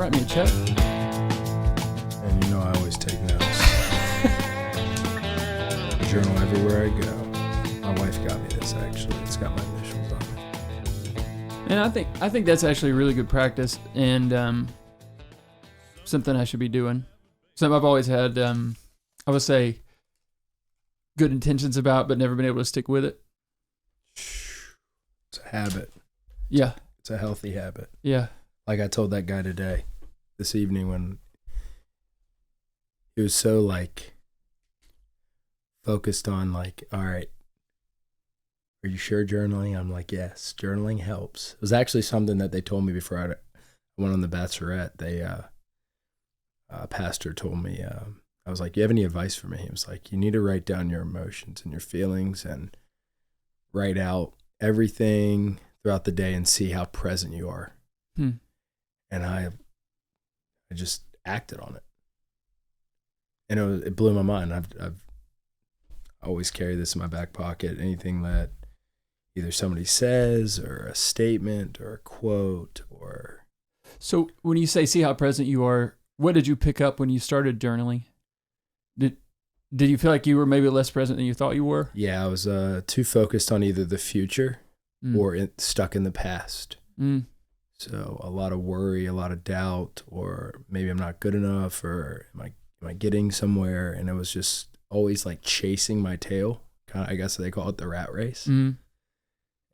write me a check? And you know I always take notes. Journal everywhere I go. My wife got me this, actually. It's got my initials on it. And I think that's actually a really good practice, and something I should be doing. Something I've always had, I would say, good intentions about, but never been able to stick with it. It's a habit. Yeah. It's a healthy habit. Yeah. Like I told that guy this evening, when he was so focused on all right, are you sure journaling? I'm like, yes, journaling helps. It was actually something that they told me before I went on the Bachelorette. A pastor told me, I was like, you have any advice for me? He was like, you need to write down your emotions and your feelings and write out everything throughout the day and see how present you are. And I just acted on it. And it blew my mind. I've always carry this in my back pocket. Anything that either somebody says or a statement or a quote or... So when you say see how present you are, what did you pick up when you started journaling? Did you feel like you were maybe less present than you thought you were? Yeah, I was too focused on either the future or stuck in the past. So a lot of worry, a lot of doubt, or maybe I'm not good enough, or am I getting somewhere? And it was just always chasing my tail. Kind of, I guess they call it the rat race.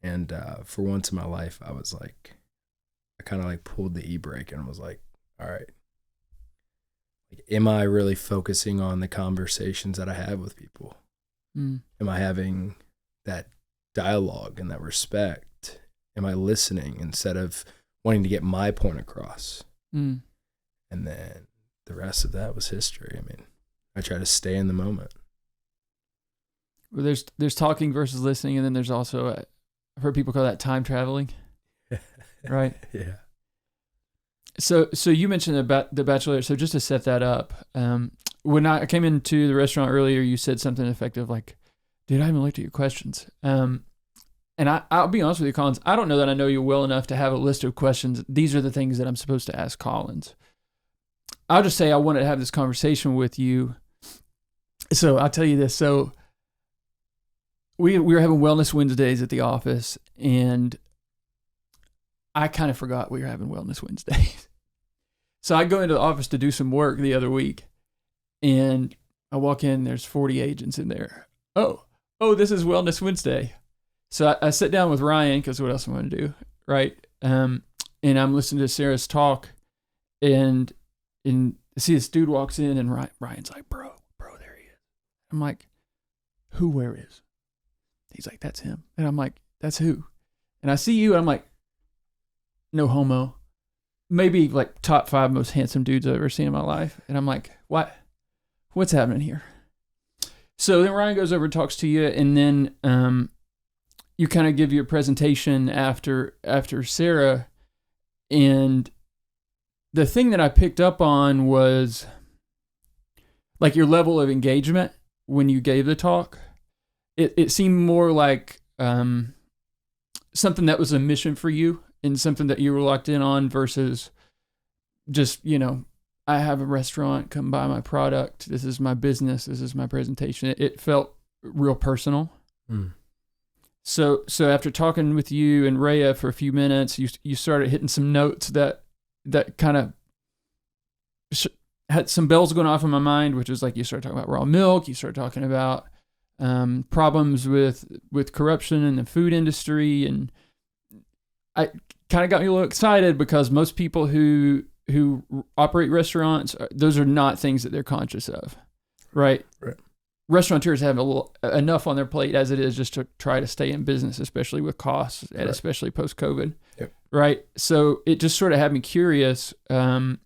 And for once in my life, I was I kind of pulled the e-brake and was like, all right, am I really focusing on the conversations that I have with people? Am I having that dialogue and that respect? Am I listening instead of wanting to get my point across? And then the rest of that was history. I mean, I try to stay in the moment. Well, there's talking versus listening, and then there's also, I've heard people call that time traveling, right? Yeah. So you mentioned about the Bachelorette. So just to set that up, when I came into the restaurant earlier, you said something effective like, dude, I haven't looked at your questions. And I'll be honest with you, Collins, I don't know that I know you well enough to have a list of questions. These are the things that I'm supposed to ask Collins. I'll just say I wanted to have this conversation with you. So I'll tell you this. So we were having Wellness Wednesdays at the office, and I kind of forgot we were having Wellness Wednesdays. So I go into the office to do some work the other week, and I walk in, there's 40 agents in there. Oh, this is Wellness Wednesday. So I sit down with Ryan, because what else am I going to do, right? And I'm listening to Sarah's talk, and I see this dude walks in, and Ryan's like, bro, there he is. I'm like, where is? He's like, that's him. And I'm like, that's who? And I see you, and I'm like, no homo. Maybe top 5 most handsome dudes I've ever seen in my life. And I'm like, what's happening here? So then Ryan goes over and talks to you, and then you kind of give your presentation after Sarah. And the thing that I picked up on was your level of engagement when you gave the talk. It seemed more like something that was a mission for you and something that you were locked in on versus just, I have a restaurant, come buy my product. This is my business. This is my presentation. It felt real personal. So after talking with you and Rhea for a few minutes, you started hitting some notes that kind of had some bells going off in my mind, which was you started talking about raw milk. You started talking about problems with corruption in the food industry. And I kind of got me a little excited because most people who operate restaurants, those are not things that they're conscious of, right? Right. Restaurateurs have enough on their plate as it is just to try to stay in business, especially with costs and especially post-COVID. Yep. Right. So it just sort of had me curious. And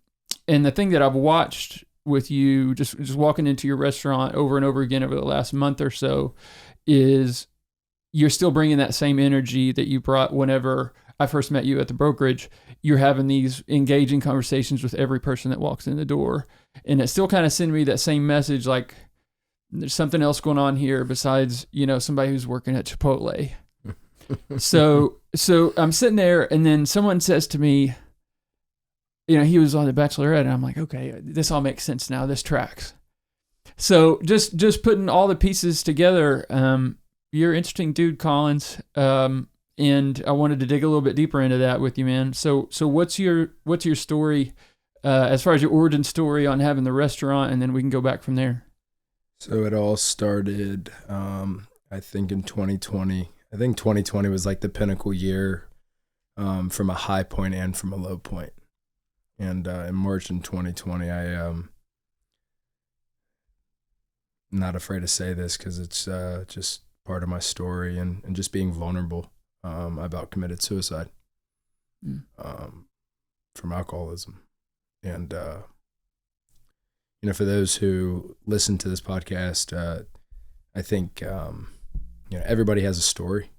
the thing that I've watched with you just walking into your restaurant over and over again over the last month or so is you're still bringing that same energy that you brought whenever I first met you at the brokerage. You're having these engaging conversations with every person that walks in the door. And it still kind of sends me that same message, there's something else going on here besides, somebody who's working at Chipotle. So I'm sitting there, and then someone says to me, he was on the Bachelorette, and I'm like, okay, this all makes sense now. This tracks. So just putting all the pieces together, you're an interesting dude, Collins. And I wanted to dig a little bit deeper into that with you, man. So what's your story, as far as your origin story on having the restaurant, and then we can go back from there. So it all started, I think in 2020. I think 2020 was like the pinnacle year, from a high point and from a low point. And in March in 2020, I'm not afraid to say this because it's just part of my story and just being vulnerable. I about committed suicide from alcoholism. And, for those who listen to this podcast, I think, everybody has a story.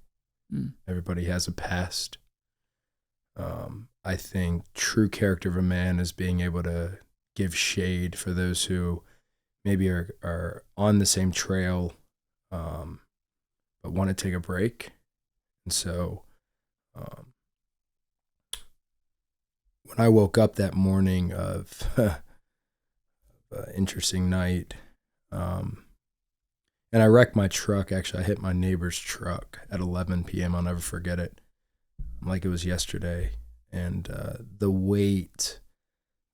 Everybody has a past. I think true character of a man is being able to give shade for those who maybe are on the same trail, but want to take a break. And so when I woke up that morning of an interesting night, and I wrecked my truck. Actually, I hit my neighbor's truck at 11 p.m. I'll never forget it, like it was yesterday. And the weight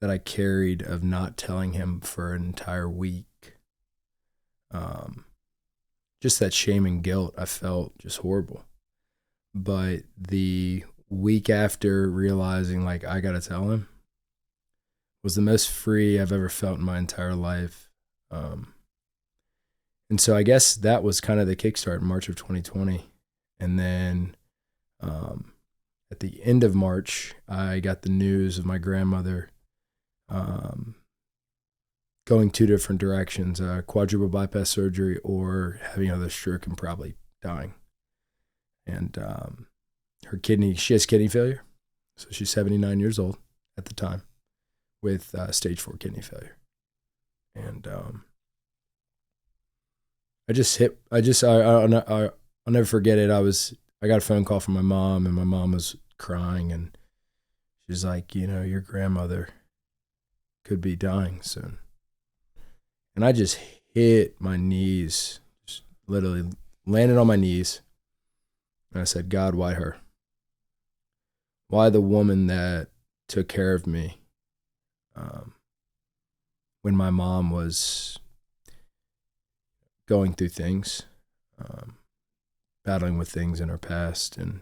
that I carried of not telling him for an entire week, just that shame and guilt, I felt just horrible. But the week after realizing, like, I got to tell him, was the most free I've ever felt in my entire life. And so I guess that was kind of the kickstart in March of 2020. And then at the end of March, I got the news of my grandmother going two different directions, quadruple bypass surgery or having another stroke and probably dying. And she has kidney failure. So she's 79 years old at the time with stage 4 kidney failure. And I'll never forget it. I got a phone call from my mom, and my mom was crying, and she's like, your grandmother could be dying soon. And I just hit my knees, just literally landed on my knees. And I said, God, why her? Why the woman that took care of me when my mom was going through things, battling with things in her past, and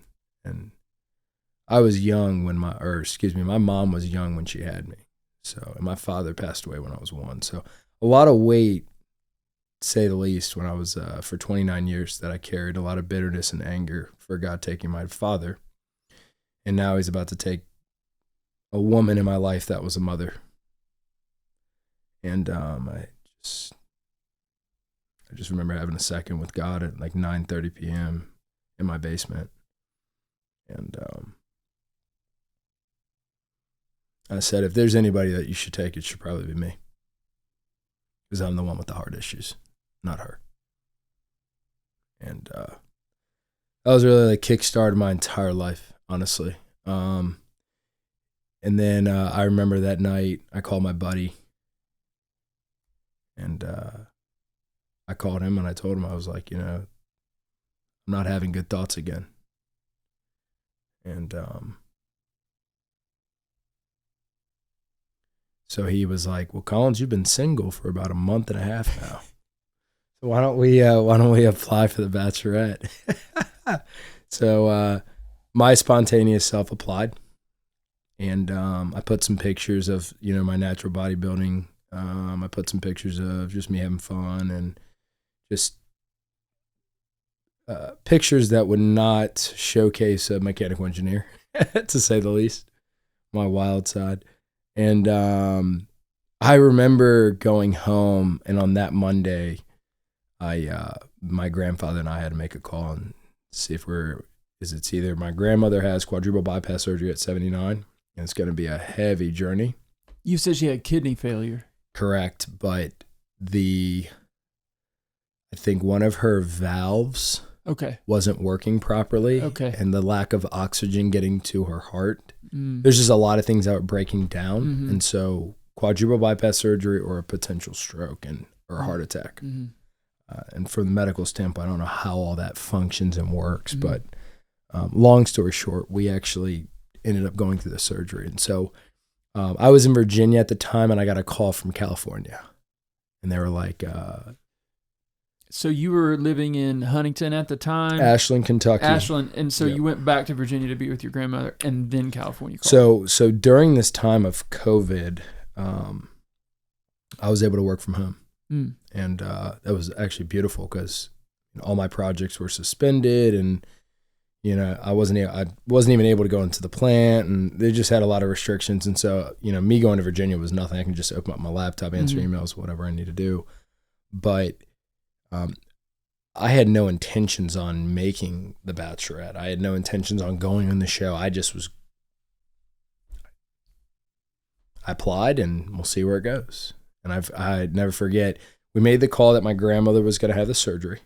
I was young my mom was young when she had me. So, and my father passed away when I was 1. So a lot of weight, to say the least, when I was for 29 years that I carried, a lot of bitterness and anger for God taking my father. And now he's about to take a woman in my life that was a mother. And I just remember having a second with God at like 9:30 p.m. in my basement. And I said, if there's anybody that you should take, it should probably be me. Because I'm the one with the heart issues, not her. And that was really the kickstart of my entire life, honestly. And then I remember that night I called my buddy. And I called him and I told him, I was like, I'm not having good thoughts again. And so he was like, well, Collins, you've been single for about a month and a half now. So why don't we apply for the Bachelorette? So my spontaneous self applied. And I put some pictures of, my natural bodybuilding. I put some pictures of just me having fun and just pictures that would not showcase a mechanical engineer, to say the least, my wild side. And I remember going home, and on that Monday, my grandfather and I had to make a call and see if it's either my grandmother has quadruple bypass surgery at 79, and it's going to be a heavy journey. You said she had kidney failure. Correct, but I think one of her valves wasn't working properly. Okay. And the lack of oxygen getting to her heart. There's just a lot of things that were breaking down. Mm-hmm. And so quadruple bypass surgery or a potential stroke or a heart attack. Mm-hmm. And from the medical standpoint, I don't know how all that functions and works, but long story short, we actually ended up going through the surgery. And so I was in Virginia at the time, and I got a call from California. And they were like... so you were living in Huntington at the time? Ashland, Kentucky. Ashland. And so you went back to Virginia to be with your grandmother, and then California called. So during this time of COVID, I was able to work from home. And that was actually beautiful because all my projects were suspended, and I wasn't even able to go into the plant, and they just had a lot of restrictions. And so me going to Virginia was nothing. I can just open up my laptop, answer emails, whatever I need to do. But I had no intentions on making The Bachelorette. I had no intentions on going on the show. I applied, and we'll see where it goes. And I never forget, we made the call that my grandmother was going to have the surgery.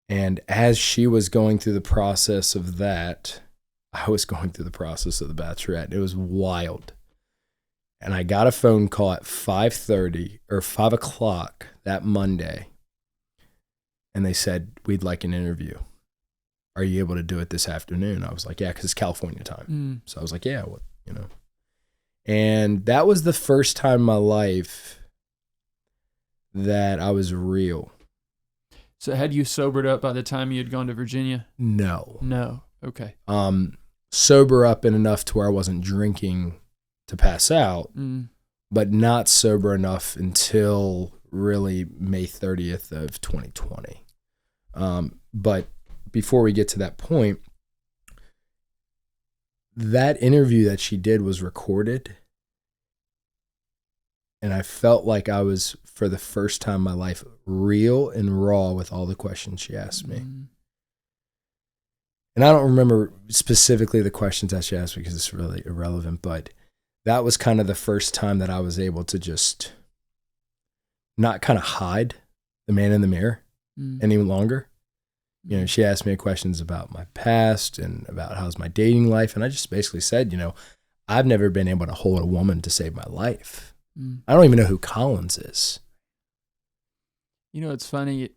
And as she was going through the process of that, I was going through the process of The Bachelorette. It was wild. And I got a phone call at 5:30 or 5 o'clock that Monday. And they said, we'd like an interview. Are you able to do it this afternoon? I was like, yeah, because it's California time. So I was like, yeah, And that was the first time in my life that I was real. So had you sobered up by the time you had gone to Virginia? No. Okay. Sober up in enough to where I wasn't drinking to pass out, but not sober enough until really May 30th of 2020. But before we get to that point, that interview that she did was recorded, and I felt like I was, for the first time in my life, real and raw with all the questions she asked me. And I don't remember specifically the questions that she asked me because it's really irrelevant, but that was kind of the first time that I was able to just not kind of hide the man in the mirror any longer. She asked me questions about my past and about how's my dating life. And I just basically said, I've never been able to hold a woman to save my life. I don't even know who Collins is. It's funny.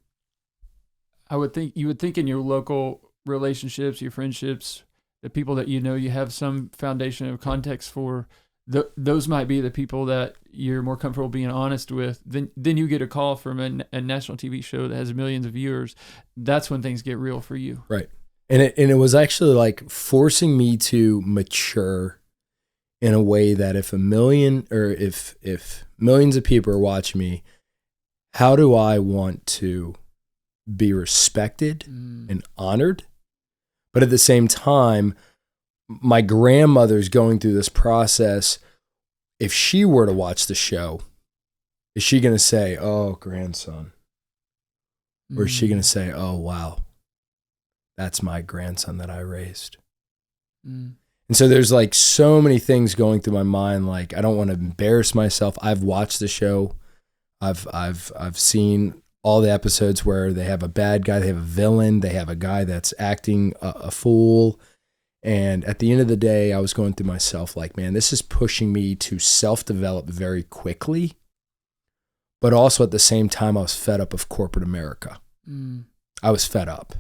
You would think in your local relationships, your friendships, the people that you have some foundation of context for, those might be the people that you're more comfortable being honest with. Then you get a call from a national TV show that has millions of viewers. That's when things get real for you. Right. And it was actually like forcing me to mature in a way that if millions of people are watching me, how do I want to be respected and honored? But at the same time, my grandmother's going through this process. If she were to watch the show, is she going to say, oh, grandson? Or is she going to say, oh, wow, that's my grandson that I raised? And so there's like so many things going through my mind. Like, I don't want to embarrass myself. I've watched the show. I've seen all the episodes where they have a bad guy, they have a villain, they have a guy that's acting a fool. And at the end of the day, I was going through myself like, man, this is pushing me to self-develop very quickly. But also at the same time, I was fed up of corporate America. I was fed up.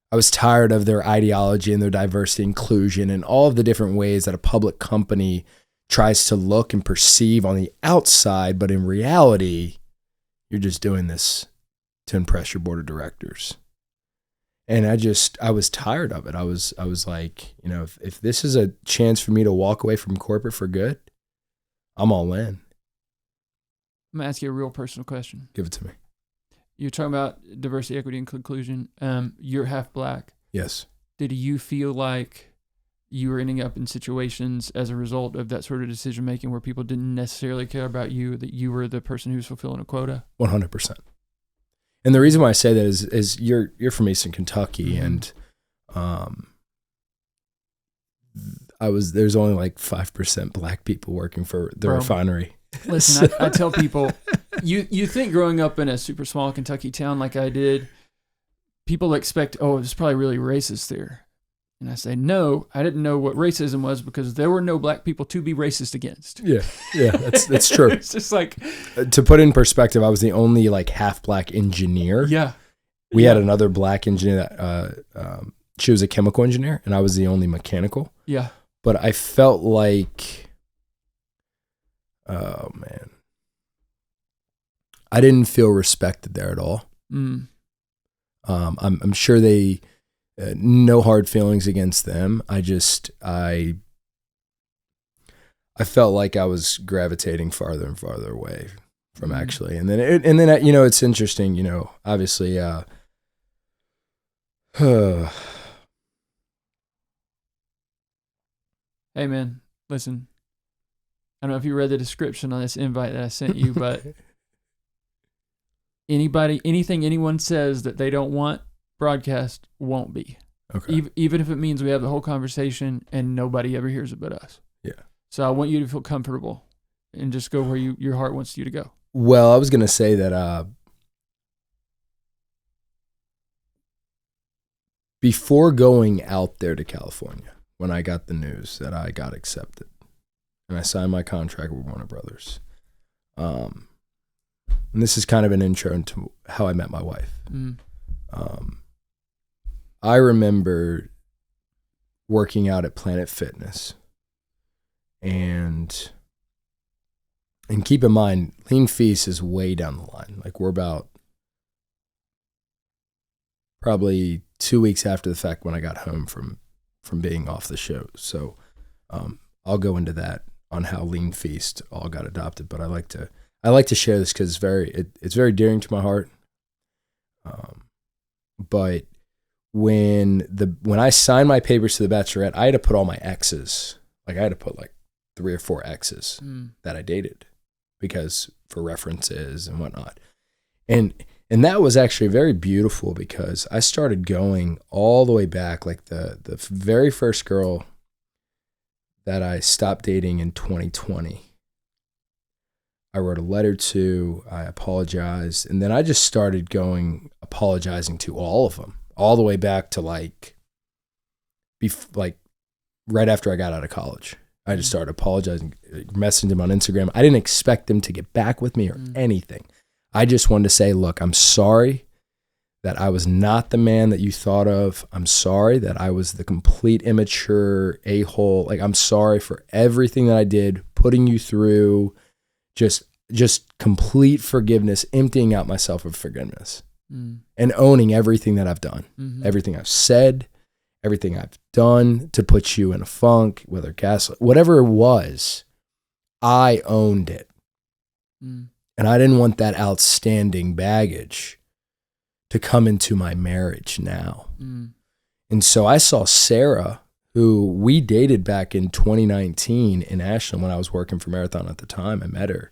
I was tired of their ideology and their diversity, inclusion, and all of the different ways that a public company tries to look and perceive on the outside. But in reality, you're just doing this to impress your board of directors. And I was tired of it. I was like, if this is a chance for me to walk away from corporate for good, I'm all in. I'm going to ask you a real personal question. Give it to me. You're talking about diversity, equity, and inclusion. You're half black. Yes. Did you feel like you were ending up in situations as a result of that sort of decision making where people didn't necessarily care about you, that you were the person who's fulfilling a quota? 100%. And the reason why I say that is you're from Eastern Kentucky, and there's only like 5% black people working for the refinery. Listen, I tell people, you think growing up in a super small Kentucky town like I did, people expect, oh, it's probably really racist there. And I say, no, I didn't know what racism was because there were no black people to be racist against. Yeah, that's true. It's just like, to put in perspective, I was the only like half black engineer. Yeah. We had another black engineer that she was a chemical engineer, and I was the only mechanical. Yeah. But I felt like, oh man, I didn't feel respected there at all. I'm sure they, no hard feelings against them. I felt like I was gravitating farther and farther away from actually. And then, it's interesting, obviously, hey man, listen, I don't know if you read the description on this invite that I sent you, but anything anyone says that they don't want broadcast won't be. Okay. Even if it means we have the whole conversation and nobody ever hears it but us. Yeah. So I want you to feel comfortable and just go where your heart wants you to go. Well, I was going to say that before going out there to California, when I got the news that I got accepted and I signed my contract with Warner Brothers, and this is kind of an intro into how I met my wife. I remember working out at Planet Fitness, and keep in mind, LeanFeast is way down the line. Like we're about probably 2 weeks after the fact when I got home from being off the show. So I'll go into that on how LeanFeast all got adopted. But I like to share this because it's very dearing to my heart. But when I signed my papers to the Bachelorette, I had to put all my exes. Like I had to put like 3 or 4 exes that I dated because for references and whatnot. And that was actually very beautiful because I started going all the way back. Like the very first girl that I stopped dating in 2020, I wrote a letter to, I apologized. And then I just started apologizing to all of them, all the way back to like right after I got out of college. I just started apologizing, messaging them on Instagram. I didn't expect them to get back with me or anything. I just wanted to say, look, I'm sorry that I was not the man that you thought of. I'm sorry that I was the complete immature a-hole. Like, I'm sorry for everything that I did, putting you through, just complete forgiveness, emptying out myself of forgiveness and owning everything that I've done, everything I've said, everything I've done to put you in a funk, whether gaslight, whatever it was, I owned it. And I didn't want that outstanding baggage to come into my marriage now. And so I saw Sarah, who we dated back in 2019 in Ashland when I was working for Marathon at the time. I met her.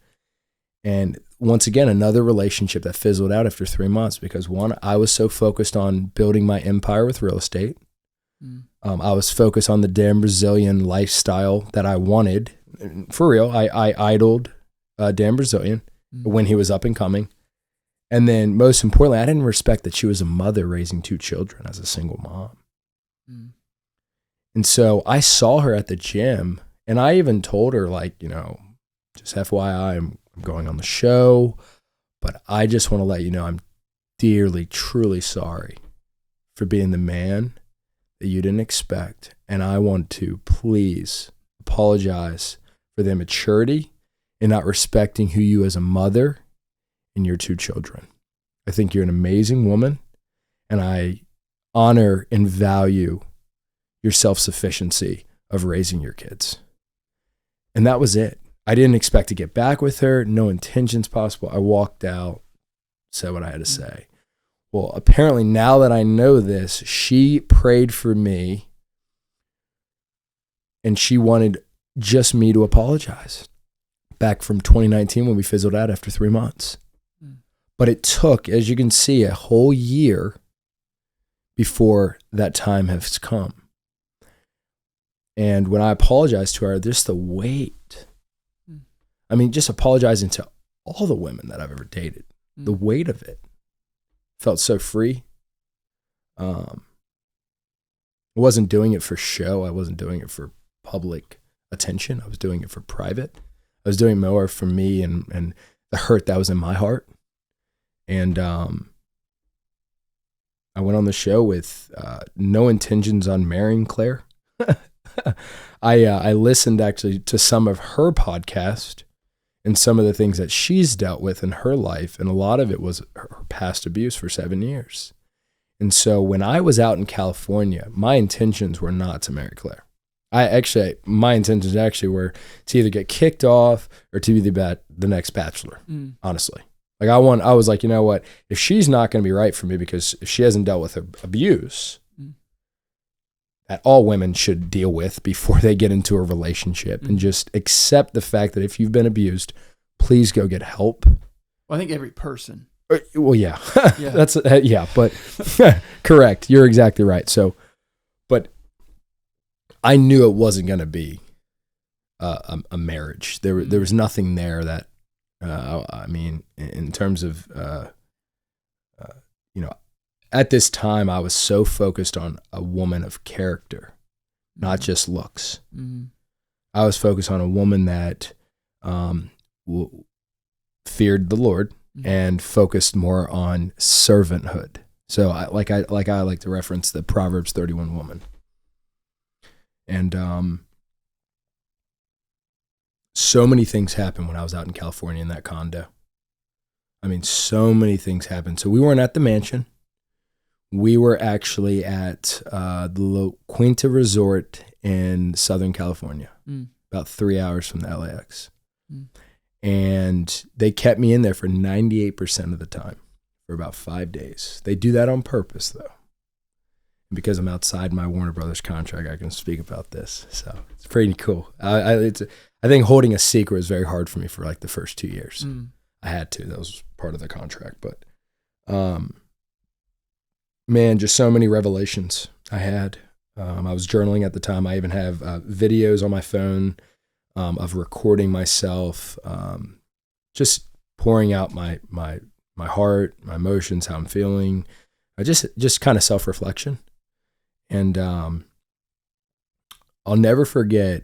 And once again, another relationship that fizzled out after 3 months because one, I was so focused on building my empire with real estate. I was focused on the Dan Brazilian lifestyle that I wanted. For real, I idoled Dan Brazilian when he was up and coming. And then most importantly, I didn't respect that she was a mother raising 2 children as a single mom. And so I saw her at the gym and I even told her like, just FYI, I'm going on the show, but I just want to let you know I'm dearly, truly sorry for being the man that you didn't expect. And I want to please apologize for the immaturity and not respecting who you as a mother and your 2 children. I think you're an amazing woman, and I honor and value your self-sufficiency of raising your kids. And that was it. I didn't expect to get back with her, no intentions possible. I walked out, said what I had to say. Well, apparently now that I know this, she prayed for me and she wanted just me to apologize back from 2019 when we fizzled out after 3 months. But it took, as you can see, a whole year before that time has come. And when I apologized to her, just the weight. I mean, just apologizing to all the women that I've ever dated, the weight of it felt so free. I wasn't doing it for show. I wasn't doing it for public attention. I was doing it for private. I was doing more for me and the hurt that was in my heart. And I went on the show with no intentions on marrying Claire. I listened actually to some of her podcast and some of the things that she's dealt with in her life, and a lot of it was her past abuse for 7 years. And so when I was out in California, my intentions were not to marry Claire. My intentions actually were to either get kicked off or to be the next Bachelor, honestly. Like I was like, you know what? If she's not going to be right for me because if she hasn't dealt with abuse that all women should deal with before they get into a relationship, and just accept the fact that if you've been abused, please go get help. Well, I think every person. Well, yeah, that's but correct. You're exactly right. So, but I knew it wasn't going to be a marriage. There was nothing there that, I mean, in terms of, at this time I was so focused on a woman of character, not just looks. I was focused on a woman that feared the Lord and focused more on servanthood. So I like to reference the Proverbs 31 woman. And so many things happened when I was out in California in that condo. I mean, so many things happened. So we weren't at the mansion. We were actually at the La Quinta Resort in Southern California, about 3 hours from the LAX. And they kept me in there for 98% of the time for about 5 days. They do that on purpose, though. And because I'm outside my Warner Brothers contract, I can speak about this. So it's pretty cool. I think holding a secret was very hard for me for like the first 2 years. I had to. That was part of the contract. But man, just so many revelations I had. I was journaling at the time. I even have videos on my phone of recording myself, just pouring out my heart, my emotions, how I'm feeling, just kind of self-reflection. And I'll never forget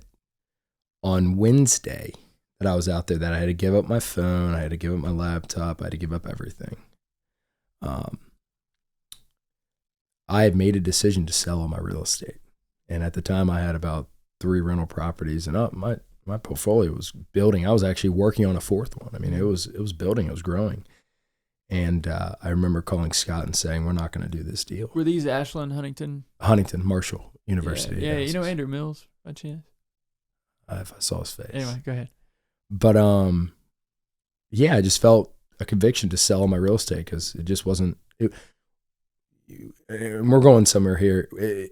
on Wednesday that I was out there that I had to give up my phone, I had to give up my laptop, I had to give up everything. I had made a decision to sell all my real estate. And at the time I had about 3 rental properties, and my portfolio was building. I was actually working on a 4th one. I mean, it was building, it was growing. And I remember calling Scott and saying, we're not going to do this deal. Were these Ashland, Huntington? Huntington, Marshall University. Yeah, you know Andrew Mills by chance? If I saw his face. Anyway, go ahead. But yeah, I just felt a conviction to sell my real estate because it just wasn't. We're going somewhere here.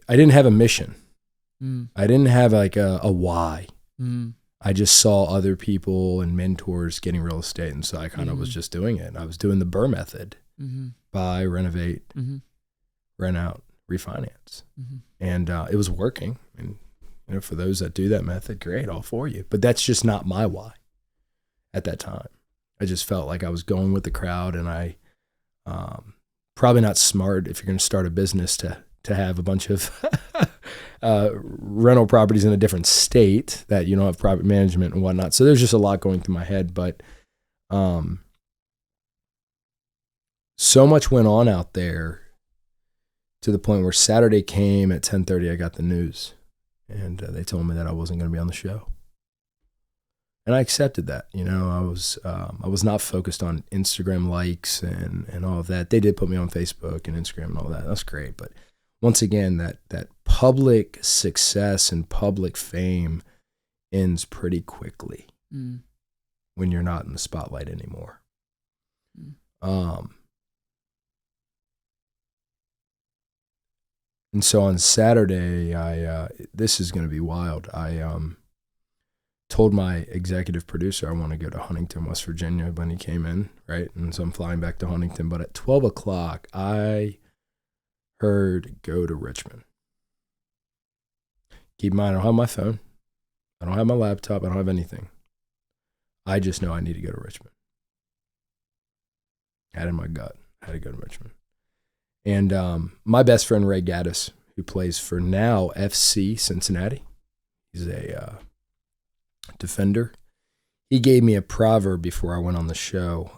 I didn't have a mission. I didn't have like a why. I just saw other people and mentors getting real estate, and so I kind of was just doing it. I was doing the Burr method: buy, renovate, rent out, refinance, and it was working. And for those that do that method, great, all for you. But that's just not my why at that time. I just felt like I was going with the crowd, and I probably not smart if you're going to start a business to have a bunch of rental properties in a different state that you don't have private management and whatnot. So there's just a lot going through my head, but so much went on out there to the point where Saturday came at 10:30. I got the news, and they told me that I wasn't going to be on the show. And I accepted that. I was not focused on Instagram likes and all of that. They did put me on Facebook and Instagram and all that. That's great. But once again, that public success and public fame ends pretty quickly when you're not in the spotlight anymore. And so on Saturday, this is going to be wild. I told my executive producer I want to go to Huntington, West Virginia when he came in, right? And so I'm flying back to Huntington. But at 12 o'clock, I heard go to Richmond. Keep in mind, I don't have my phone. I don't have my laptop. I don't have anything. I just know I need to go to Richmond. Had in my gut. I had to go to Richmond. And my best friend, Ray Gaddis, who plays for now FC Cincinnati, he's a defender. He gave me a proverb before I went on the show,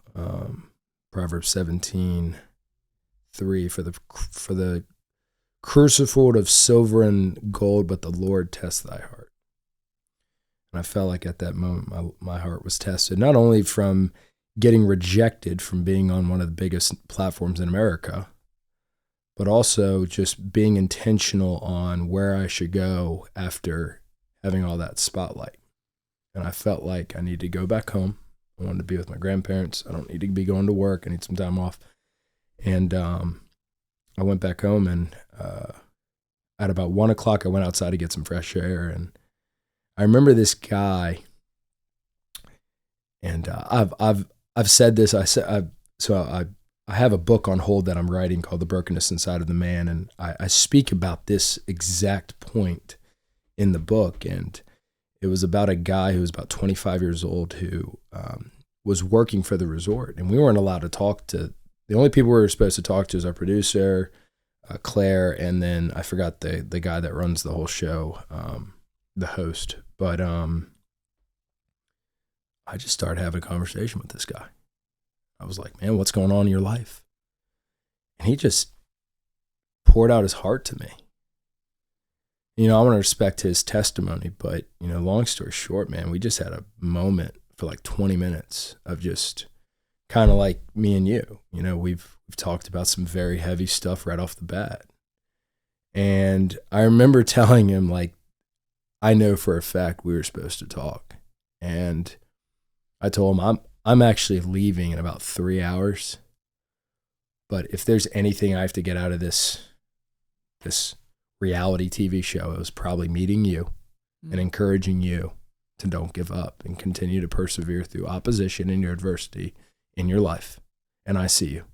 Proverbs 17:3, for the crucified of silver and gold, but the Lord tests thy heart. And I felt like at that moment my heart was tested, not only from getting rejected from being on one of the biggest platforms in America, but also just being intentional on where I should go after having all that spotlight. And I felt like I needed to go back home. I wanted to be with my grandparents. I don't need to be going to work. I need some time off. And I went back home, and at about 1 o'clock, I went outside to get some fresh air. And I remember this guy, and I've said this. I have a book on hold that I'm writing called The Brokenness Inside of the Man, and I speak about this exact point in the book. And it was about a guy who was about 25 years old who was working for the resort, and we weren't allowed to talk to. The only people we were supposed to talk to is our producer, Claire, and then I forgot the guy that runs the whole show, the host. But I just started having a conversation with this guy. I was like, man, what's going on in your life? And he just poured out his heart to me. I want to respect his testimony, but, long story short, man, we just had a moment for like 20 minutes of just kind of like me and you. We've talked about some very heavy stuff right off the bat. And I remember telling him, like, I know for a fact we were supposed to talk. And I told him, I'm actually leaving in about 3 hours. But if there's anything I have to get out of this reality TV show, it was probably meeting you and encouraging you to don't give up and continue to persevere through opposition and your adversity in your life. And I see you.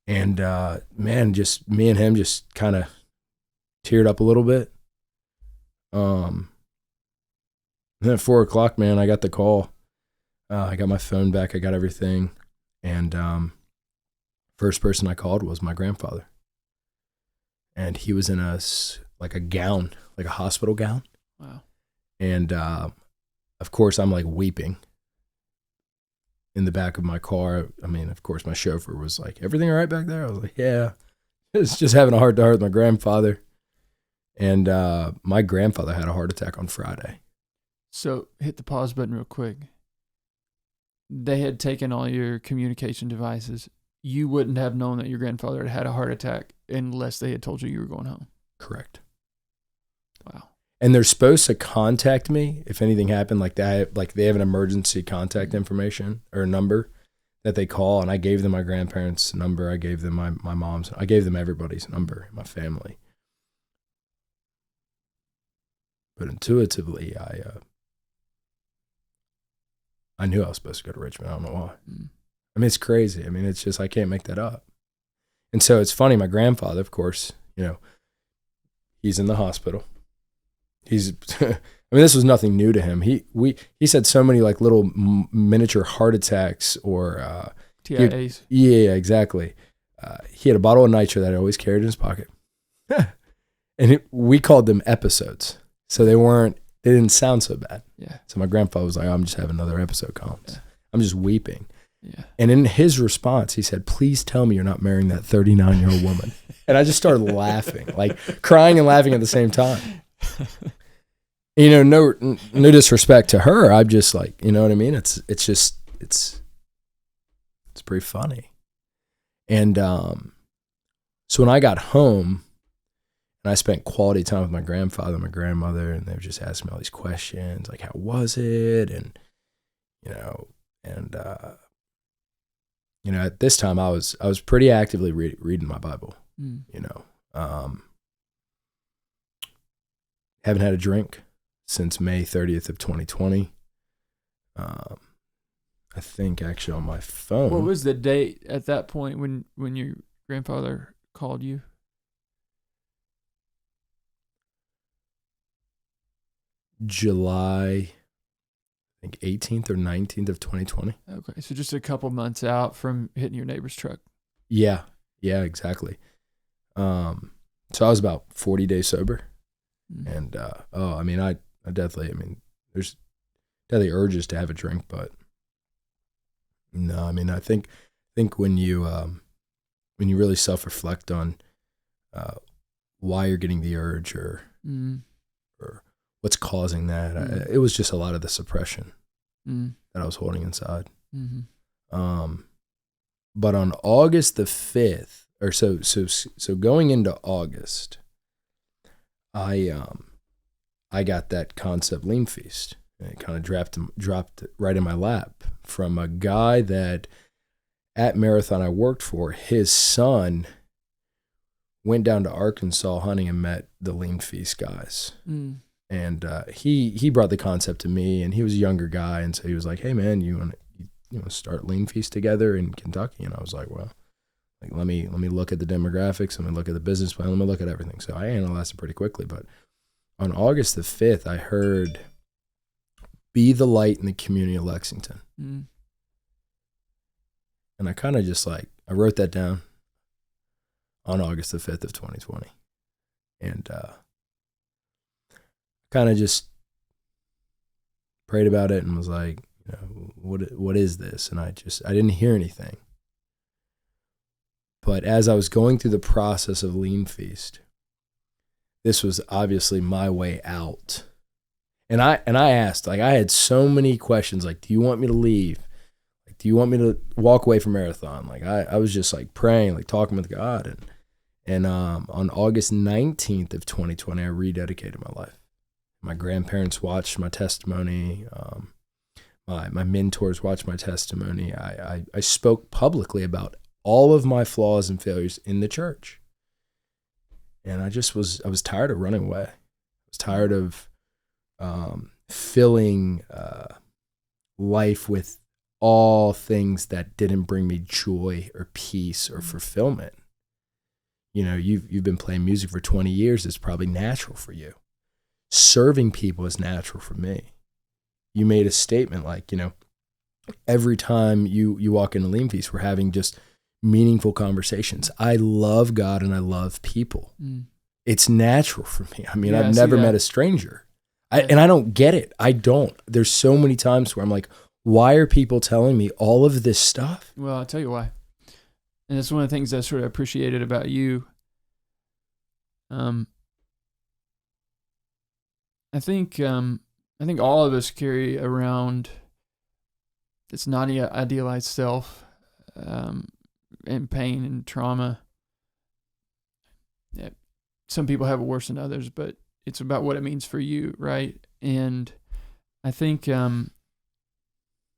And man, just me and him just kind of teared up a little bit. Then at 4 o'clock, man, I got the call. I got my phone back. I got everything. And first person I called was my grandfather. And he was in a gown, like a hospital gown. Wow. And of course, I'm like weeping in the back of my car. I mean, of course, my chauffeur was like, everything all right back there? I was like, yeah. It's just having a heart to heart with my grandfather. And my grandfather had a heart attack on Friday. So hit the pause button real quick. They had taken all your communication devices. You wouldn't have known that your grandfather had a heart attack unless they had told you were going home. Correct. Wow. And they're supposed to contact me if anything happened like that. Like they have an emergency contact information or a number that they call. And I gave them my grandparents' number. I gave them my mom's. I gave them everybody's number, my family. But intuitively, I knew I was supposed to go to Richmond. I don't know why. I mean, it's crazy. I mean, it's just, I can't make that up. And so it's funny. My grandfather, of course, he's in the hospital. He's, I mean, this was nothing new to him. He said so many like little miniature heart attacks or TIAs. Yeah, exactly. He had a bottle of nitro that he always carried in his pocket. And we called them episodes. So they didn't sound so bad. Yeah. So my grandfather was like, I'm just having another episode, Collins. Yeah. I'm just weeping. Yeah. And in his response, he said, please tell me you're not marrying that 39-year-old woman. And I just started laughing, like crying and laughing at the same time. No disrespect to her. I'm just like, you know what I mean? It's pretty funny. And so when I got home, and I spent quality time with my grandfather and my grandmother, and they were just asking me all these questions, like, how was it? And, at this time I was pretty actively reading my Bible, haven't had a drink since May 30th of 2020. I think actually on my phone. What was the date at that point when your grandfather called you? July, I think 18th or 19th of 2020. Okay, so just a couple months out from hitting your neighbor's truck. Yeah, Yeah, exactly. So I was about 40 days sober. And, I definitely, there's definitely urges to have a drink, but no, I think when you really self-reflect on, why you're getting the urge or what's causing that, it was just a lot of the suppression that I was holding inside. But on August the 5th, or so going into August, I got that concept LeanFeast. And it kind of dropped right in my lap from a guy that at Marathon I worked for. His son went down to Arkansas hunting and met the LeanFeast guys. And he brought the concept to me, and he was a younger guy, and so he was like, "Hey man, you want to start LeanFeast together in Kentucky?" And I was like, "Well, like let me look at the demographics, let me look at the business plan, let me look at everything." So I analyzed it pretty quickly, but on August the 5th, I heard, "Be the light in the community of Lexington." And I kind of just I wrote that down on August the 5th of 2020. And kind of just prayed about it and was like, what is this? And I didn't hear anything. But as I was going through the process of LeanFeast, this was obviously my way out. And I asked, I had so many questions, do you want me to leave? Do you want me to walk away from Marathon? I was just praying, talking with God. And on August 19th of 2020, I rededicated my life. My grandparents watched my testimony. My mentors watched my testimony. I spoke publicly about all of my flaws and failures in the church. And I was tired of running away. I was tired of filling life with all things that didn't bring me joy or peace or fulfillment. You've been playing music for 20 years. It's probably natural for you. Serving people is natural for me. You made a statement every time you walk into LeanFeast, we're having just meaningful conversations. I love God and I love people. It's natural for me. I've never met a stranger. And I don't get it. I don't. There's so many times where I'm like, why are people telling me all of this stuff? Well, I'll tell you why. And it's one of the things I sort of appreciated about you. I think all of us carry around this not idealized self, and pain and trauma. Yeah, some people have it worse than others, but it's about what it means for you, right? And I think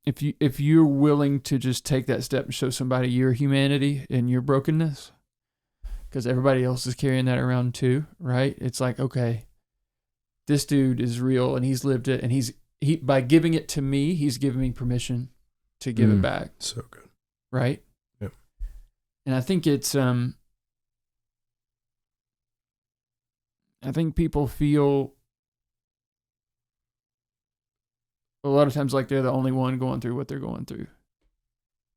if you're willing to just take that step and show somebody your humanity and your brokenness, because everybody else is carrying that around too, right? It's okay, this dude is real and he's lived it, and he by giving it to me, he's giving me permission to give it back. So good. Right? Yep. And I think it's I think people feel a lot of times like they're the only one going through what they're going through.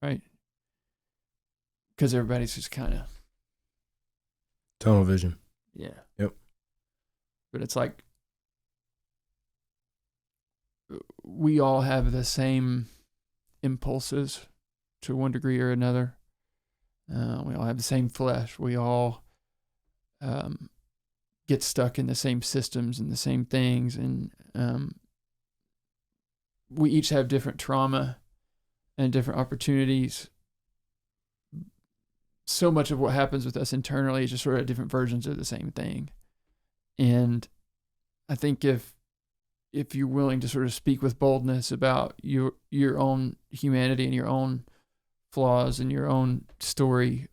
Right? Because everybody's just kind of tunnel vision. Yeah. Yep. But it's we all have the same impulses to one degree or another. We all have the same flesh. We all get stuck in the same systems and the same things. And we each have different trauma and different opportunities. So much of what happens with us internally is just sort of different versions of the same thing. And I think if you're willing to sort of speak with boldness about your own humanity and your own flaws and your own story,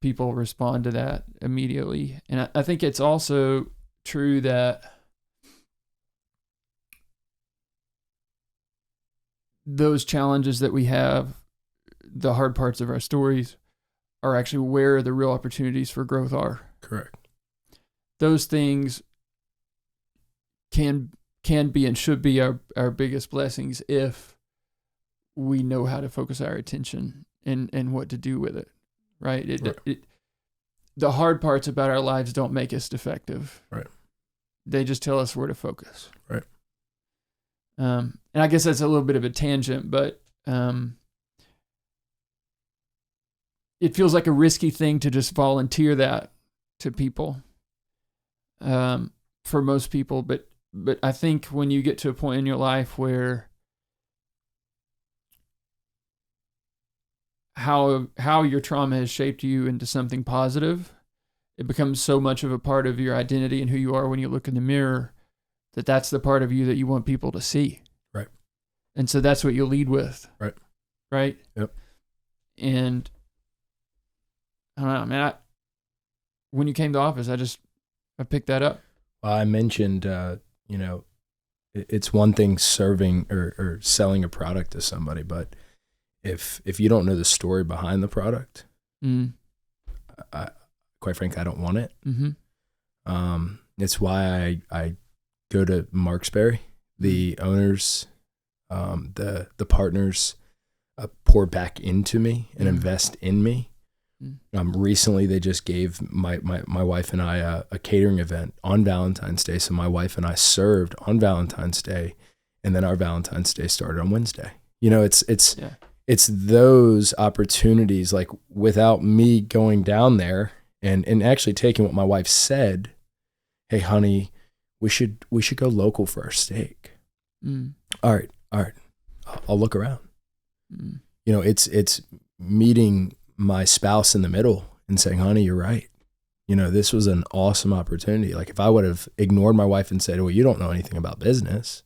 people respond to that immediately. And I think it's also true that those challenges that we have, the hard parts of our stories, are actually where the real opportunities for growth are. Correct. Those things can be and should be our biggest blessings if we know how to focus our attention and what to do with it. right? The hard parts about our lives don't make us defective. Right. They just tell us where to focus. Right. And I guess that's a little bit of a tangent, but it feels like a risky thing to just volunteer that to people, for most people. But I think when you get to a point in your life where how your trauma has shaped you into something positive, it becomes so much of a part of your identity and who you are when you look in the mirror, that's the part of you that you want people to see. Right. And so that's what you lead with. Right. Right. Yep. And I don't know, man, when you came to office, I picked that up. Well, I mentioned, it's one thing serving or selling a product to somebody, but if you don't know the story behind the product, quite frankly, I don't want it. Mm-hmm. It's why I go to Marksberry. The owners, the partners pour back into me and invest in me. Recently, they just gave my wife and I a catering event on Valentine's Day. So my wife and I served on Valentine's Day, and then our Valentine's Day started on Wednesday. It's those opportunities, like without me going down there and actually taking what my wife said, hey, honey, we should go local for our steak. All right. I'll look around. It's meeting my spouse in the middle and saying, honey, you're right. This was an awesome opportunity. Like if I would have ignored my wife and said, well, you don't know anything about business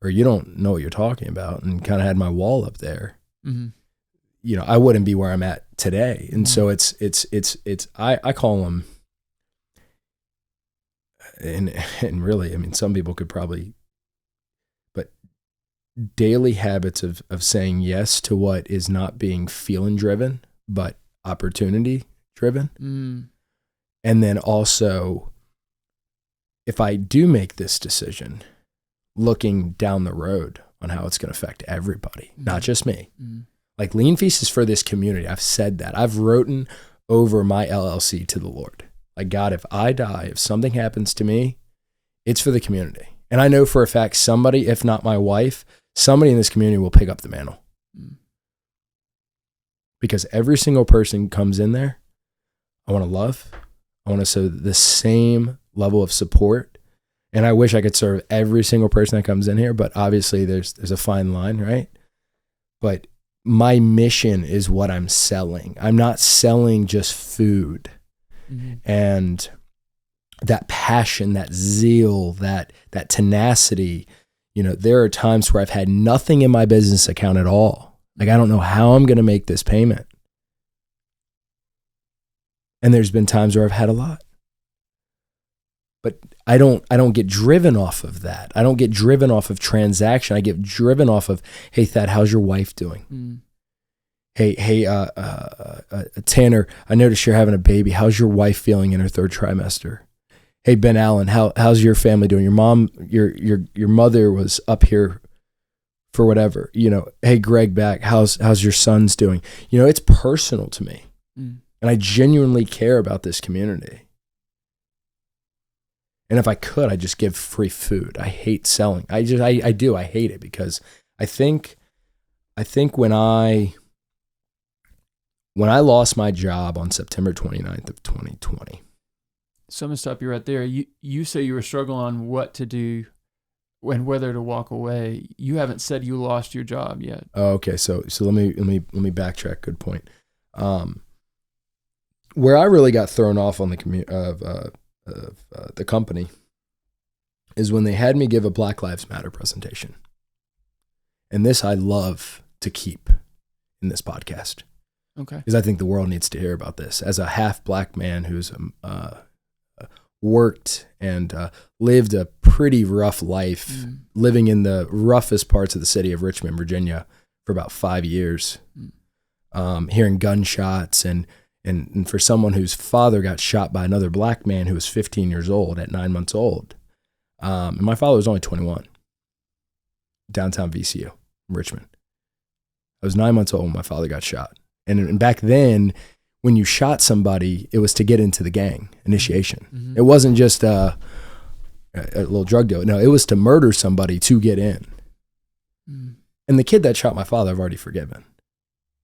or you don't know what you're talking about, and kind of had my wall up there, I wouldn't be where I'm at today. And so it's I call them, and really, I mean, some people could probably, but daily habits of saying yes to what is not being feeling driven, but opportunity driven. And then also, if I do make this decision, looking down the road on how it's going to affect everybody, not just me. Like LeanFeast is for this community. I've said that. I've written over my LLC to the Lord. Like, God, if I die, if something happens to me, it's for the community. And I know for a fact somebody, if not my wife, somebody in this community will pick up the mantle. Because every single person comes in there, I want to love. I want to show the same level of support. And I wish I could serve every single person that comes in here, but obviously there's a fine line, right? But my mission is what I'm selling. I'm not selling just food. And that passion, that zeal, that tenacity, there are times where I've had nothing in my business account at all. Like, I don't know how I'm going to make this payment. And there's been times where I've had a lot. But I don't get driven off of that. I don't get driven off of transaction. I get driven off of, hey, Thad, how's your wife doing? Hey, Tanner, I noticed you're having a baby. How's your wife feeling in her third trimester? Hey, Ben Allen, how's your family doing? Your mom, your mother was up here for whatever, hey, Greg back, how's your sons doing? It's personal to me. And I genuinely care about this community. And if I could, I'd just give free food. I hate selling. I do. I hate it because I think when I lost my job on September 29th of 2020. So I'm going to stop you right there. You say you were struggling on what to do and whether to walk away. You haven't said you lost your job yet. Oh, okay. So let me backtrack. Good point. Where I really got thrown off on the the company is when they had me give a Black Lives Matter presentation. And this I love to keep in this podcast. Okay. Because I think the world needs to hear about this. As a half black man who's worked and lived a pretty rough life, living in the roughest parts of the city of Richmond, Virginia for about 5 years, hearing gunshots and for someone whose father got shot by another black man who was 15 years old at 9 months old. And my father was only 21, downtown VCU, Richmond. I was 9 months old when my father got shot. And back then, when you shot somebody, it was to get into the gang initiation. Mm-hmm. It wasn't just a little drug deal. No, it was to murder somebody to get in. Mm. And the kid that shot my father, I've already forgiven.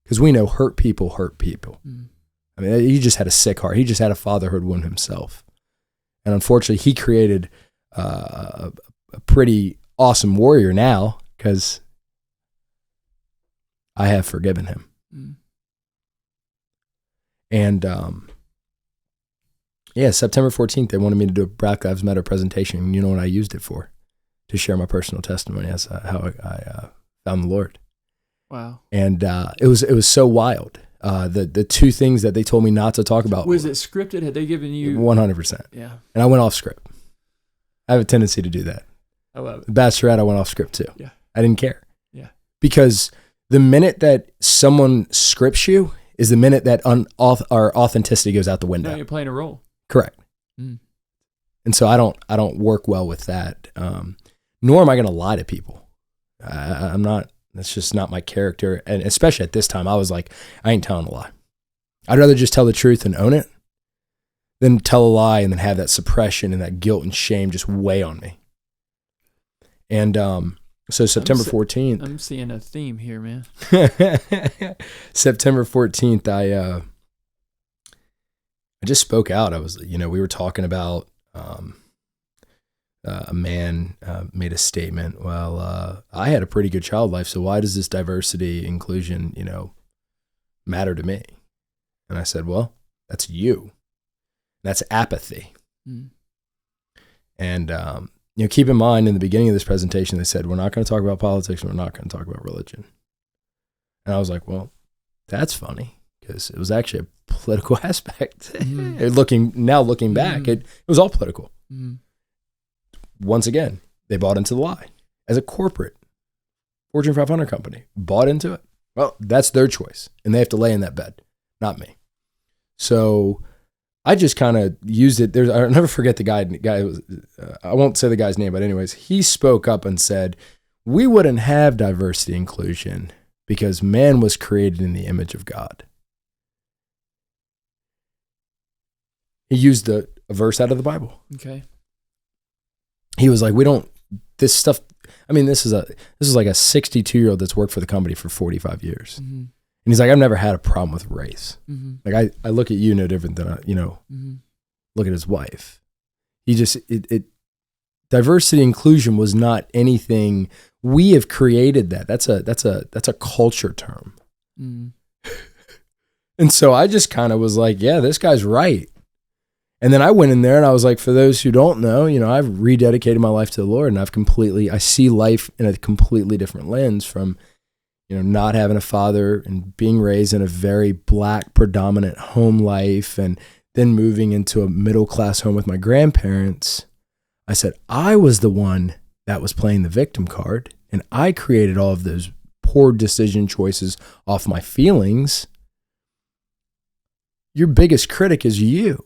Because we know hurt people hurt people. Mm. I mean, he just had a sick heart. He just had a fatherhood wound himself. And unfortunately, he created a pretty awesome warrior now because I have forgiven him. Mm. And September 14th, they wanted me to do a Black Lives Matter presentation. And you know what I used it for? To share my personal testimony as how I found the Lord. Wow. And it was so wild. The two things that they told me not to talk about. Was it scripted? Had they given you 100%? Yeah. And I went off script. I have a tendency to do that. I love it. The Bachelorette, I went off script too. Yeah. I didn't care. Yeah. Because the minute that someone scripts you is the minute that our authenticity goes out the window. Now you're playing a role. Correct. Mm. And so I don't work well with that. Nor am I going to lie to people. I'm not. That's just not my character. And especially at this time, I was like, I ain't telling a lie. I'd rather just tell the truth and own it than tell a lie and then have that suppression and that guilt and shame just weigh on me. And so September 14th. I'm seeing a theme here, man. September 14th, I just spoke out. I was, we were talking about a man made a statement. Well, I had a pretty good child life, so why does this diversity, inclusion, matter to me? And I said, well, that's you. That's apathy. Mm. And, keep in mind in the beginning of this presentation, they said, we're not going to talk about politics and we're not going to talk about religion. And I was like, well, that's funny because it was actually a political aspect. Mm. Looking back, it was all political. Mm. Once again, they bought into the lie. As a corporate Fortune 500 company, bought into it. Well, that's their choice, and they have to lay in that bed, not me. So I just kind of used it. I'll never forget the guy was, I won't say the guy's name, but anyways, he spoke up and said, we wouldn't have diversity inclusion because man was created in the image of God. He used a verse out of the Bible. Okay. He was like, this stuff. I mean, this is like a 62-year-old that's worked for the company for 45 years. Mm-hmm. And he's like, I've never had a problem with race. Mm-hmm. Like I look at you no different than mm-hmm. Look at his wife. He just, diversity inclusion was not anything. We have created that. That's a culture term. Mm-hmm. And so I just kind of was like, yeah, this guy's right. And then I went in there and I was like, for those who don't know, I've rededicated my life to the Lord and I see life in a completely different lens from, not having a father and being raised in a very Black predominant home life and then moving into a middle-class home with my grandparents. I said, I was the one that was playing the victim card and I created all of those poor decision choices off my feelings. Your biggest critic is you.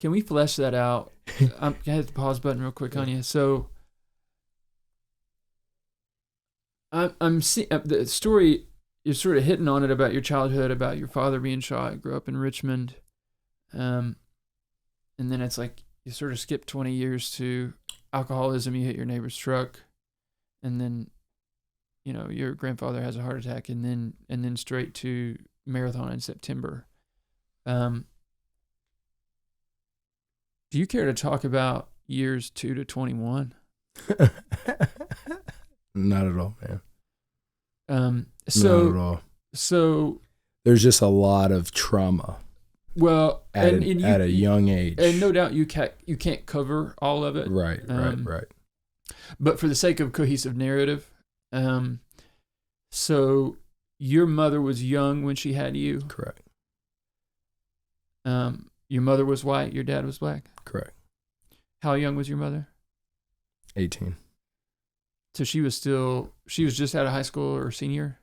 Can we flesh that out? I hit the pause button real quick on you. So I'm seeing the story. You're sort of hitting on it about your childhood, about your father being shot. Grew up in Richmond, and then it's like you sort of skip 20 years to alcoholism. You hit your neighbor's truck, and then your grandfather has a heart attack, and then straight to marathon in September. Do you care to talk about years 2 to 21? Not at all, man. Not at all. So there's just a lot of trauma. Well, at a young age, and no doubt you can't cover all of it. Right. But for the sake of cohesive narrative, so your mother was young when she had you. Correct. Your mother was white. Your dad was Black. Correct. How young was your mother? 18. So she was just out of high school or senior?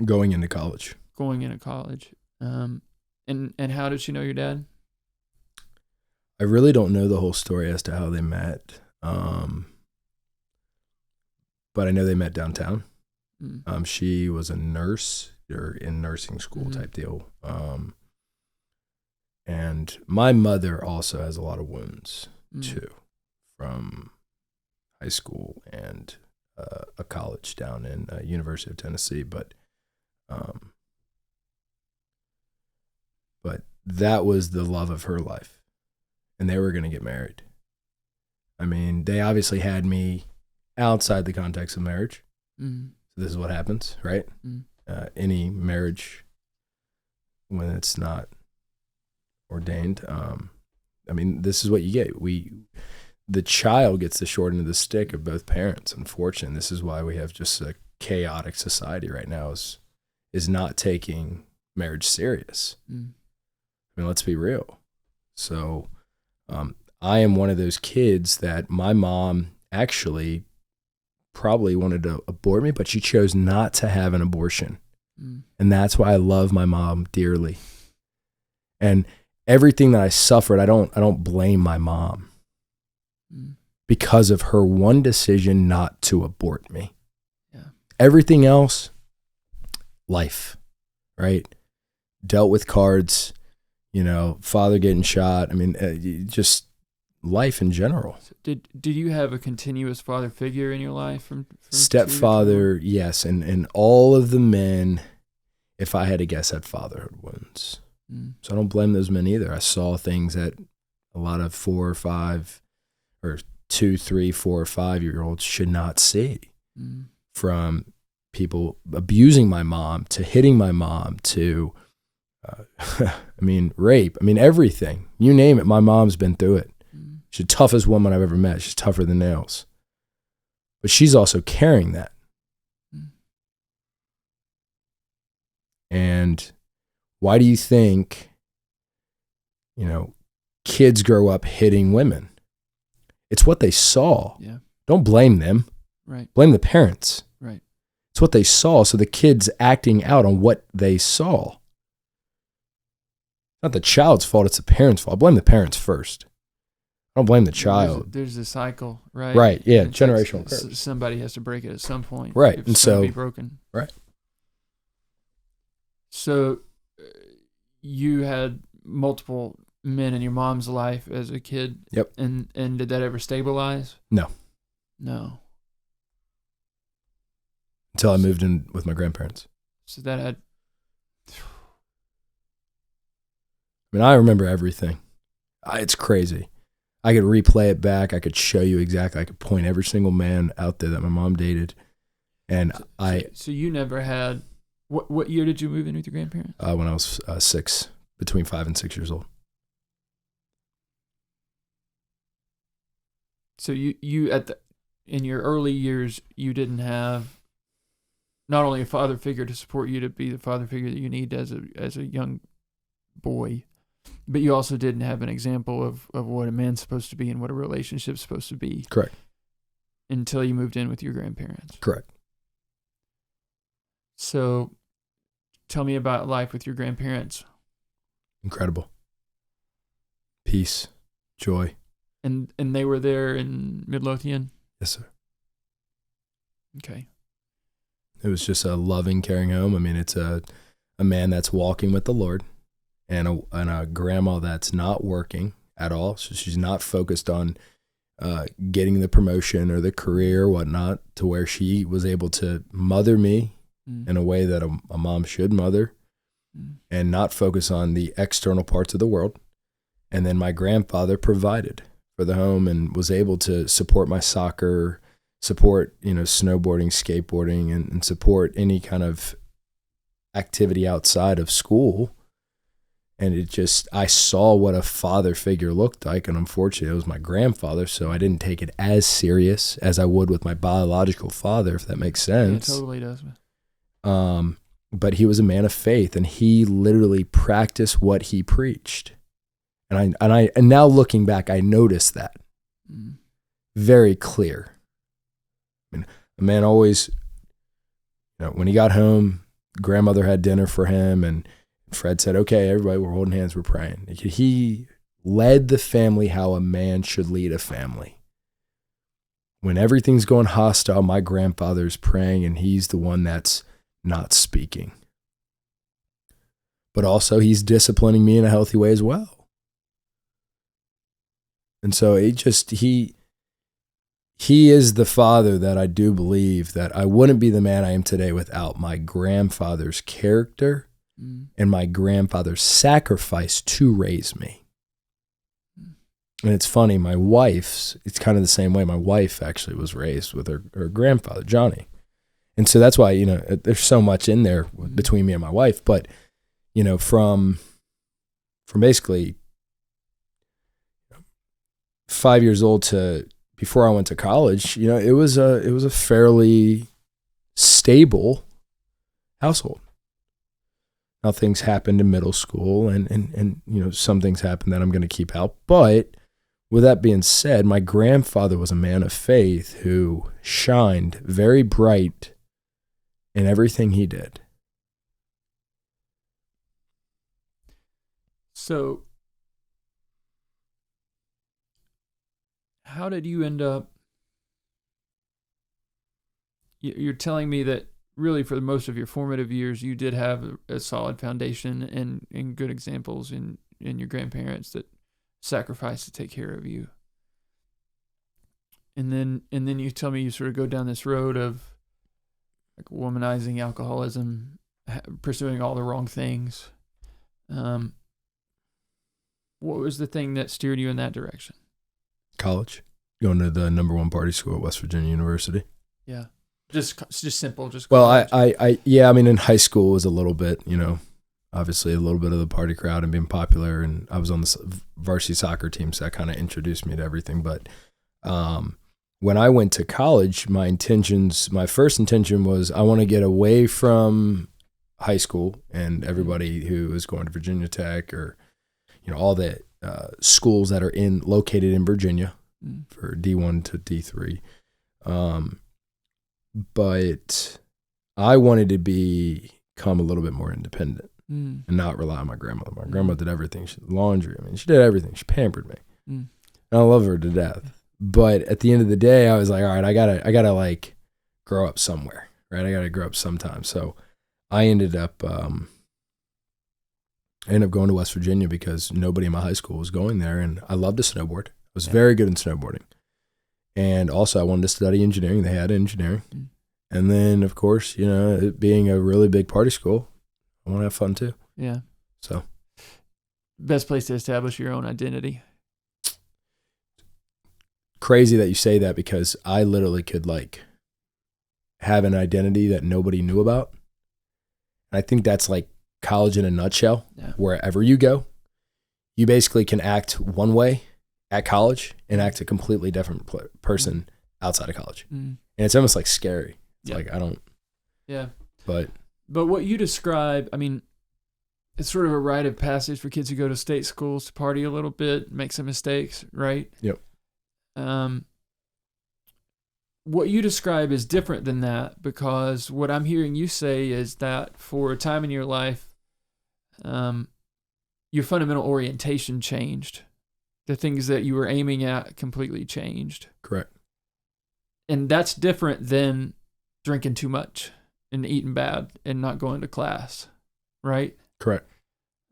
Going into college. And how did she know your dad? I really don't know the whole story as to how they met. But I know they met downtown. Mm. She was a nurse. or in nursing school type deal. And my mother also has a lot of wounds too, from high school and a college down in University of Tennessee. But that was the love of her life, and they were going to get married. I mean, they obviously had me outside the context of marriage. So this is what happens, right? Any marriage, when it's not ordained, I mean, this is what you get. The child gets the short end of the stick of both parents, unfortunately. This is why we have just a chaotic society right now, is not taking marriage serious. I mean, let's be real. So I am one of those kids that my mom actually probably wanted to abort me, but she chose not to have an abortion. And that's why I love my mom dearly. And everything that I suffered, I don't blame my mom because of her one decision not to abort me. Yeah. Everything else, life, right? Dealt with cards, father getting shot. I mean, just life in general. So did you have a continuous father figure in your life from stepfather? Yes, and all of the men, if I had to guess, had fatherhood wounds. So I don't blame those men either. I saw things that a lot of 4 or 5 or 2, 3, 4 or 5-year-olds should not see, from people abusing my mom to hitting my mom to I mean, rape. I mean, everything. You name it, my mom's been through it. She's the toughest woman I've ever met. She's tougher than nails. But she's also carrying that. And why do you think, kids grow up hitting women? It's what they saw. Yeah. Don't blame them. Right. Blame the parents. Right. It's what they saw. So the kid's acting out on what they saw. Not the child's fault, it's the parents' fault. I blame the parents first. I don't blame the child. There's a cycle, right? Right, yeah, generational curse. Somebody has to break it at some point. Right, and so be broken. Right. So you had multiple men in your mom's life as a kid. Yep. And did that ever stabilize? No. Until I moved in with my grandparents. So that had... I mean, I remember everything. It's crazy. I could replay it back. I could show you exactly. I could point every single man out there that my mom dated. And So you never had... What year did you move in with your grandparents? When I was 6, between 5 and 6 years old. So in your early years, you didn't have not only a father figure to support you to be the father figure that you need as a young boy, but you also didn't have an example of what a man's supposed to be and what a relationship's supposed to be. Correct. Until you moved in with your grandparents. Correct. So tell me about life with your grandparents. Incredible. Peace, joy. And they were there in Midlothian? Yes, sir. Okay. It was just a loving, caring home. I mean, it's a man that's walking with the Lord and a grandma that's not working at all. So she's not focused on getting the promotion or the career or whatnot, to where she was able to mother me in a way that a mom should mother and not focus on the external parts of the world. And then my grandfather provided for the home and was able to support my soccer, support, snowboarding, skateboarding, and support any kind of activity outside of school. And I saw what a father figure looked like. And unfortunately, it was my grandfather. So I didn't take it as serious as I would with my biological father, if that makes sense. Yeah, it totally does. But he was a man of faith, and he literally practiced what he preached. And now looking back, I noticed that very clear. I mean, the man always, when he got home, grandmother had dinner for him, and Fred said, "Okay, everybody, we're holding hands, we're praying." He led the family how a man should lead a family. When everything's going hostile, my grandfather's praying, and he's the one that's not speaking. but also he's disciplining me in a healthy way as well. And so he is the father that I do believe that I wouldn't be the man I am today without my grandfather's character and my grandfather's sacrifice to raise me. And it's funny, my wife's, it's kind of the same way. My wife actually was raised with her grandfather, Johnny. And so that's why, you know, there's so much in there between me and my wife. But, you know, from basically 5 years old to before I went to college, you know, it was a fairly stable household. Now things happened in middle school and you know, some things happened that I'm going to keep out. But with that being said, my grandfather was a man of faith who shined very bright in everything he did. So, how did you end up? You're telling me that really for most of your formative years, you did have a solid foundation and good examples in your grandparents that sacrificed to take care of you. And then you tell me you sort of go down this road of like womanizing alcoholism, pursuing all the wrong things. What was the thing that steered you in that direction? College, going to the #1 party school at West Virginia University. Yeah, just simple. Just well, I mean, in high school was a little bit, you know, obviously a little bit of the party crowd and being popular, and I was on the varsity soccer team, so that kind of introduced me to everything. But when I went to college, my first intention was I want to get away from high school and everybody who is going to Virginia Tech or, you know, all the schools that are located in Virginia for D1 to D3. But I wanted to become a little bit more independent and not rely on my grandmother. My grandmother did everything. She did laundry. I mean, she did everything. She pampered me. And I love her to death. But at the end of the day, I was like, all right, I gotta like grow up somewhere, right? I gotta grow up sometime. So I ended up going to West Virginia because nobody in my high school was going there, and I loved to snowboard. I was very good in snowboarding. And also I wanted to study engineering. They had engineering. And then, of course, you know, it being a really big party school, I want to have fun too. Yeah. So. Best place to establish your own identity. Crazy that you say that because I literally could like have an identity that nobody knew about. And I think that's like college in a nutshell. Yeah. Wherever you go, you basically can act one way at college and act a completely different person outside of college. And it's almost like scary. It's like, I don't. Yeah. But what you describe, I mean, it's sort of a rite of passage for kids who go to state schools to party a little bit, make some mistakes, right? Yep. What you describe is different than that, because what I'm hearing you say is that for a time in your life, your fundamental orientation changed. The things that you were aiming at completely changed. Correct. And that's different than drinking too much and eating bad and not going to class, right? Correct.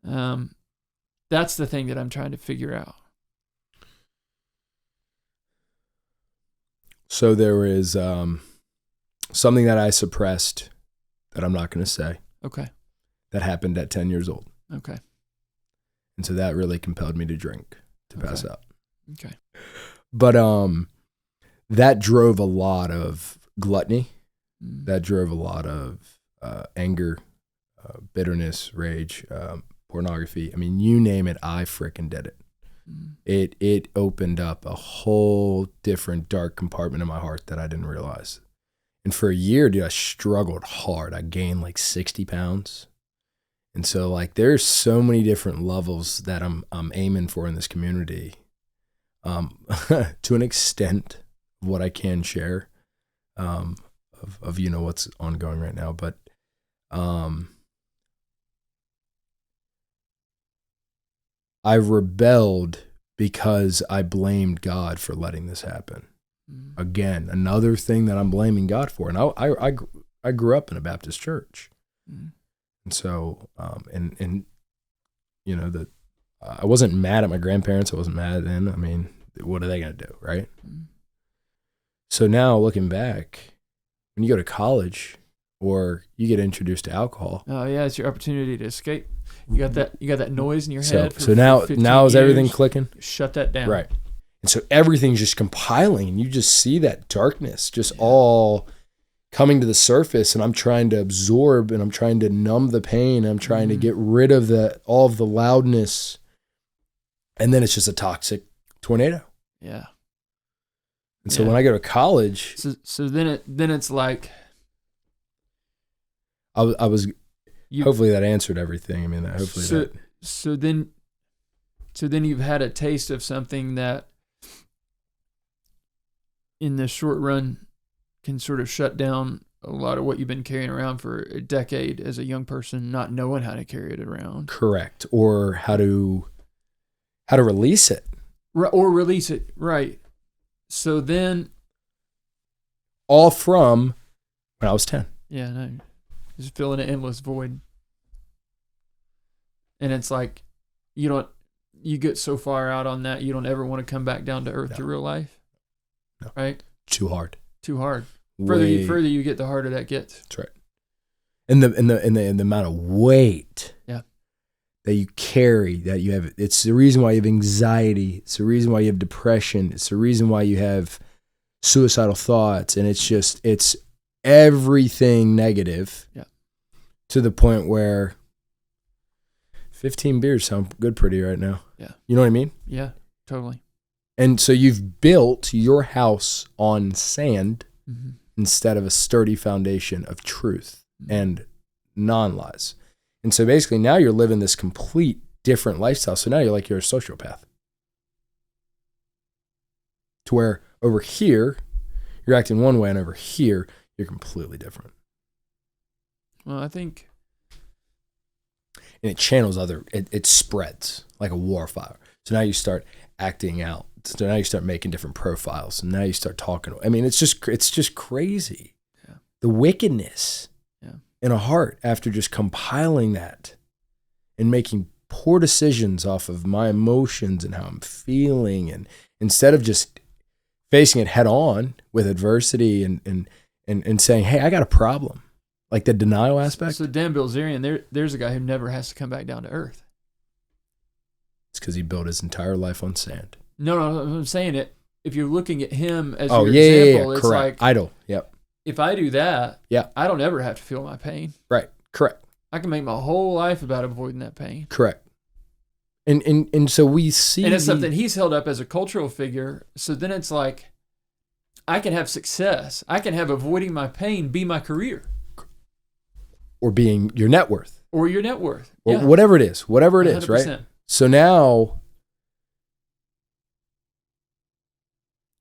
That's the thing that I'm trying to figure out. So there is something that I suppressed that I'm not going to say. Okay. That happened at 10 years old. Okay. And so that really compelled me to drink, to pass out. Okay. But that drove a lot of gluttony. That drove a lot of anger, bitterness, rage, pornography. I mean, you name it, I frickin' did it. It opened up a whole different dark compartment in my heart that I didn't realize. And for a year, dude, I struggled hard. I gained like 60 pounds. And so like there's so many different levels that I'm aiming for in this community. To an extent of what I can share of you know what's ongoing right now. But I rebelled because I blamed God for letting this happen. Again, another thing that I'm blaming God for. And I grew up in a Baptist church. And so, and that I wasn't mad at my grandparents. I wasn't mad at them. I mean, what are they going to do, right? Mm-hmm. So now looking back, when you go to college or you get introduced to alcohol. Oh yeah, it's your opportunity to escape. You got that noise in your head. So now is everything clicking? Shut that down. Right. And so everything's just compiling, and you just see that darkness just all coming to the surface, and I'm trying to absorb, and I'm trying to numb the pain. I'm trying to get rid of all of the loudness. And then it's just a toxic tornado. Yeah. And so when I go to college, so then it's like I was hopefully that answered everything. I mean, so then you've had a taste of something that in the short run can sort of shut down a lot of what you've been carrying around for a decade as a young person, not knowing how to carry it around. Correct. Or how to release it. Or release it, right. So then... all from when I was 10. Yeah, no. Just filling an endless void. And it's like, you get so far out on that, you don't ever want to come back down to earth to real life. No. Right? Too hard. Further you get, the harder that gets. That's right. And the amount of weight that you carry, that you have, it's the reason why you have anxiety. It's the reason why you have depression. It's the reason why you have suicidal thoughts. And it's everything negative to the point where 15 beers sound good pretty right now. Yeah. You know what I mean? Yeah, totally. And so you've built your house on sand instead of a sturdy foundation of truth and non-lies. And so basically now you're living this complete different lifestyle. So now you're a sociopath. To where over here, you're acting one way, and over here, you're completely different. Well, I think... and it channels it spreads like a war fire. So now you start acting out. So now you start making different profiles, and now you start talking. I mean, it's just crazy. Yeah. The wickedness in a heart after just compiling that and making poor decisions off of my emotions and how I'm feeling, and instead of just facing it head on with adversity and saying, hey, I got a problem. Like the denial aspect. So Dan Bilzerian, there's a guy who never has to come back down to earth. It's because he built his entire life on sand. No, I'm saying it. If you're looking at him as your example, it's correct. like idol. Yep. If I do that, I don't ever have to feel my pain. Right. Correct. I can make my whole life about avoiding that pain. Correct. And so we see, and it's something he's held up as a cultural figure. So then it's like, I can have success. I can have avoiding my pain be my career. Or being your net worth. Or your net worth. Or whatever it is, 100%. Right? So now,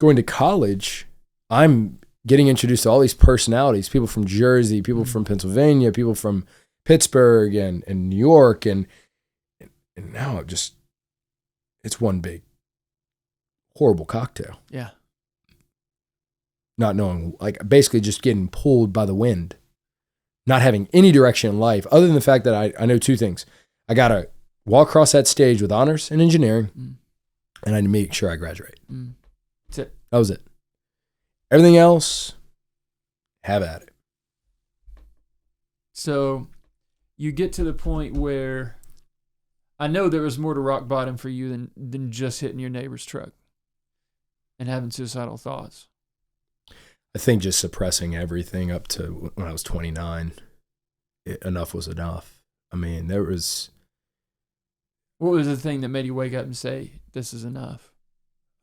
going to college, I'm getting introduced to all these personalities, people from Jersey, people from Pennsylvania, people from Pittsburgh and New York. And now it's one big horrible cocktail. Yeah. Not knowing, like basically just getting pulled by the wind. Not having any direction in life other than the fact that I know two things. I got to walk across that stage with honors in engineering, and I need to make sure I graduate. That's it. That was it. Everything else, have at it. So you get to the point where I know there was more to rock bottom for you than just hitting your neighbor's truck and having suicidal thoughts. I think just suppressing everything up to when I was 29, enough was enough. I mean, there was... What was the thing that made you wake up and say, this is enough?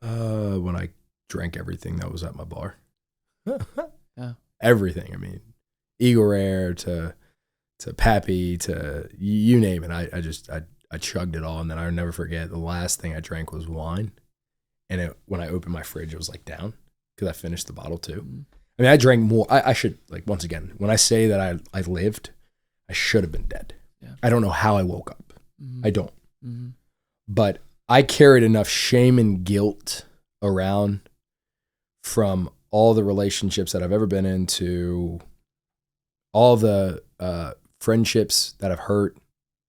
When I drank everything that was at my bar. Yeah. Everything. I mean, Eagle Rare to Pappy to you name it. I chugged it all, and then I'll never forget the last thing I drank was wine. And when I opened my fridge, it was like down. Because I finished the bottle too. I mean, I drank more. I should, like, once again, when I say that I lived, I should have been dead. Yeah. I don't know how I woke up. I don't. But I carried enough shame and guilt around from all the relationships that I've ever been into, all the friendships that I've hurt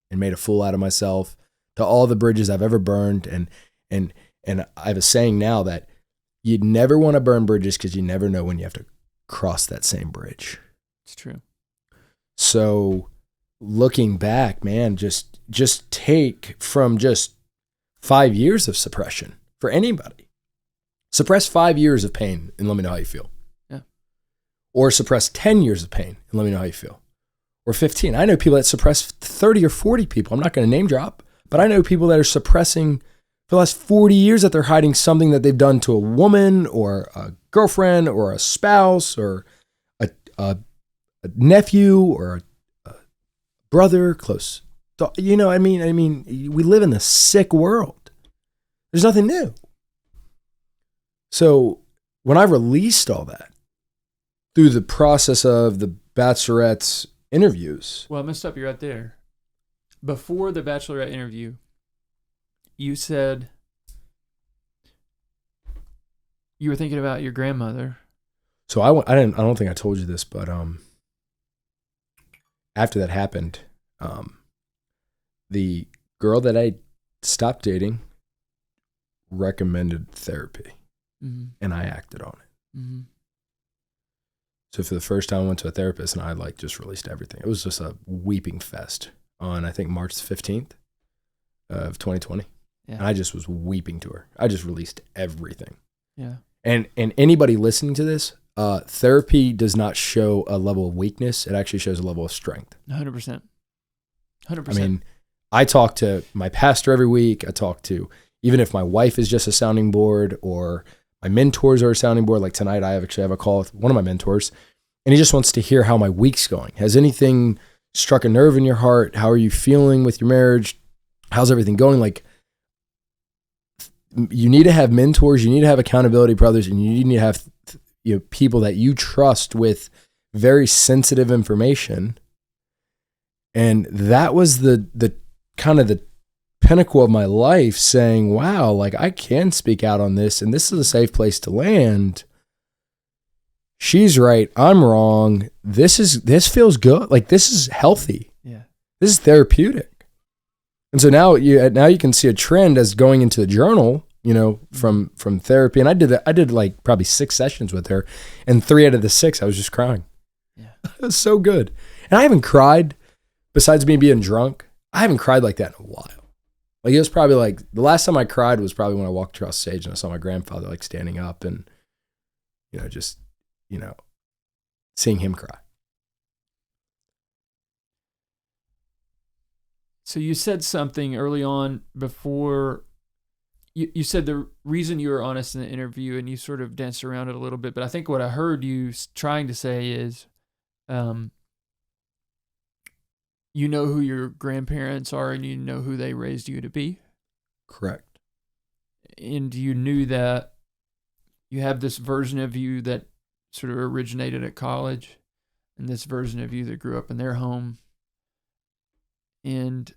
and made a fool out of myself, to all the bridges I've ever burned. And I have a saying now that you never want to burn bridges because you never know when you have to cross that same bridge. It's true. So looking back, man, just take from just 5 years of suppression for anybody. Suppress 5 years of pain and let me know how you feel. Yeah. Or suppress 10 years of pain and let me know how you feel. Or 15. I know people that suppress 30 or 40 people. I'm not going to name drop, but I know people that are suppressing for the last 40 years that they're hiding something that they've done to a woman or a girlfriend or a spouse or a nephew or a brother, close. You know, I mean, we live in a sick world. There's nothing new. So when I released all that through the process of the Bachelorette's interviews. Well, I'm going to stop you right there. Before the Bachelorette interview, you said you were thinking about your grandmother. So I don't think I told you this, but after that happened, the girl that I stopped dating recommended therapy, and I acted on it. Mm-hmm. So for the first time, I went to a therapist, and I just released everything. It was just a weeping fest on, I think, March 15th of 2020. Yeah. And I just was weeping to her. I just released everything. Yeah. And anybody listening to this, therapy does not show a level of weakness. It actually shows a level of strength. 100%. 100%. I mean, I talk to my pastor every week. I talk to, even if my wife is just a sounding board or my mentors are a sounding board. Like tonight, I actually have a call with one of my mentors, and he just wants to hear how my week's going. Has anything struck a nerve in your heart? How are you feeling with your marriage? How's everything going? Like, you need to have mentors. You need to have accountability brothers, and you need to have people that you trust with very sensitive information. And that was the kind of the pinnacle of my life, saying, wow, like I can speak out on this, and this is a safe place to land. She's right, I'm wrong. This feels good. Like, this is healthy. Yeah. This is therapeutic. And so now you can see a trend as going into the journal, from therapy. And I did like probably 6 sessions with her, and 3 out of the 6 I was just crying. Yeah. It was so good. And I haven't cried, besides me being drunk, I haven't cried like that in a while. Like, it was probably like, the last time I cried was probably when I walked across stage and I saw my grandfather like standing up and, seeing him cry. So you said something early on before, you said the reason you were honest in the interview, and you sort of danced around it a little bit, but I think what I heard you trying to say is, you know who your grandparents are, and you know who they raised you to be. Correct. And you knew that you have this version of you that sort of originated at college, and this version of you that grew up in their home. And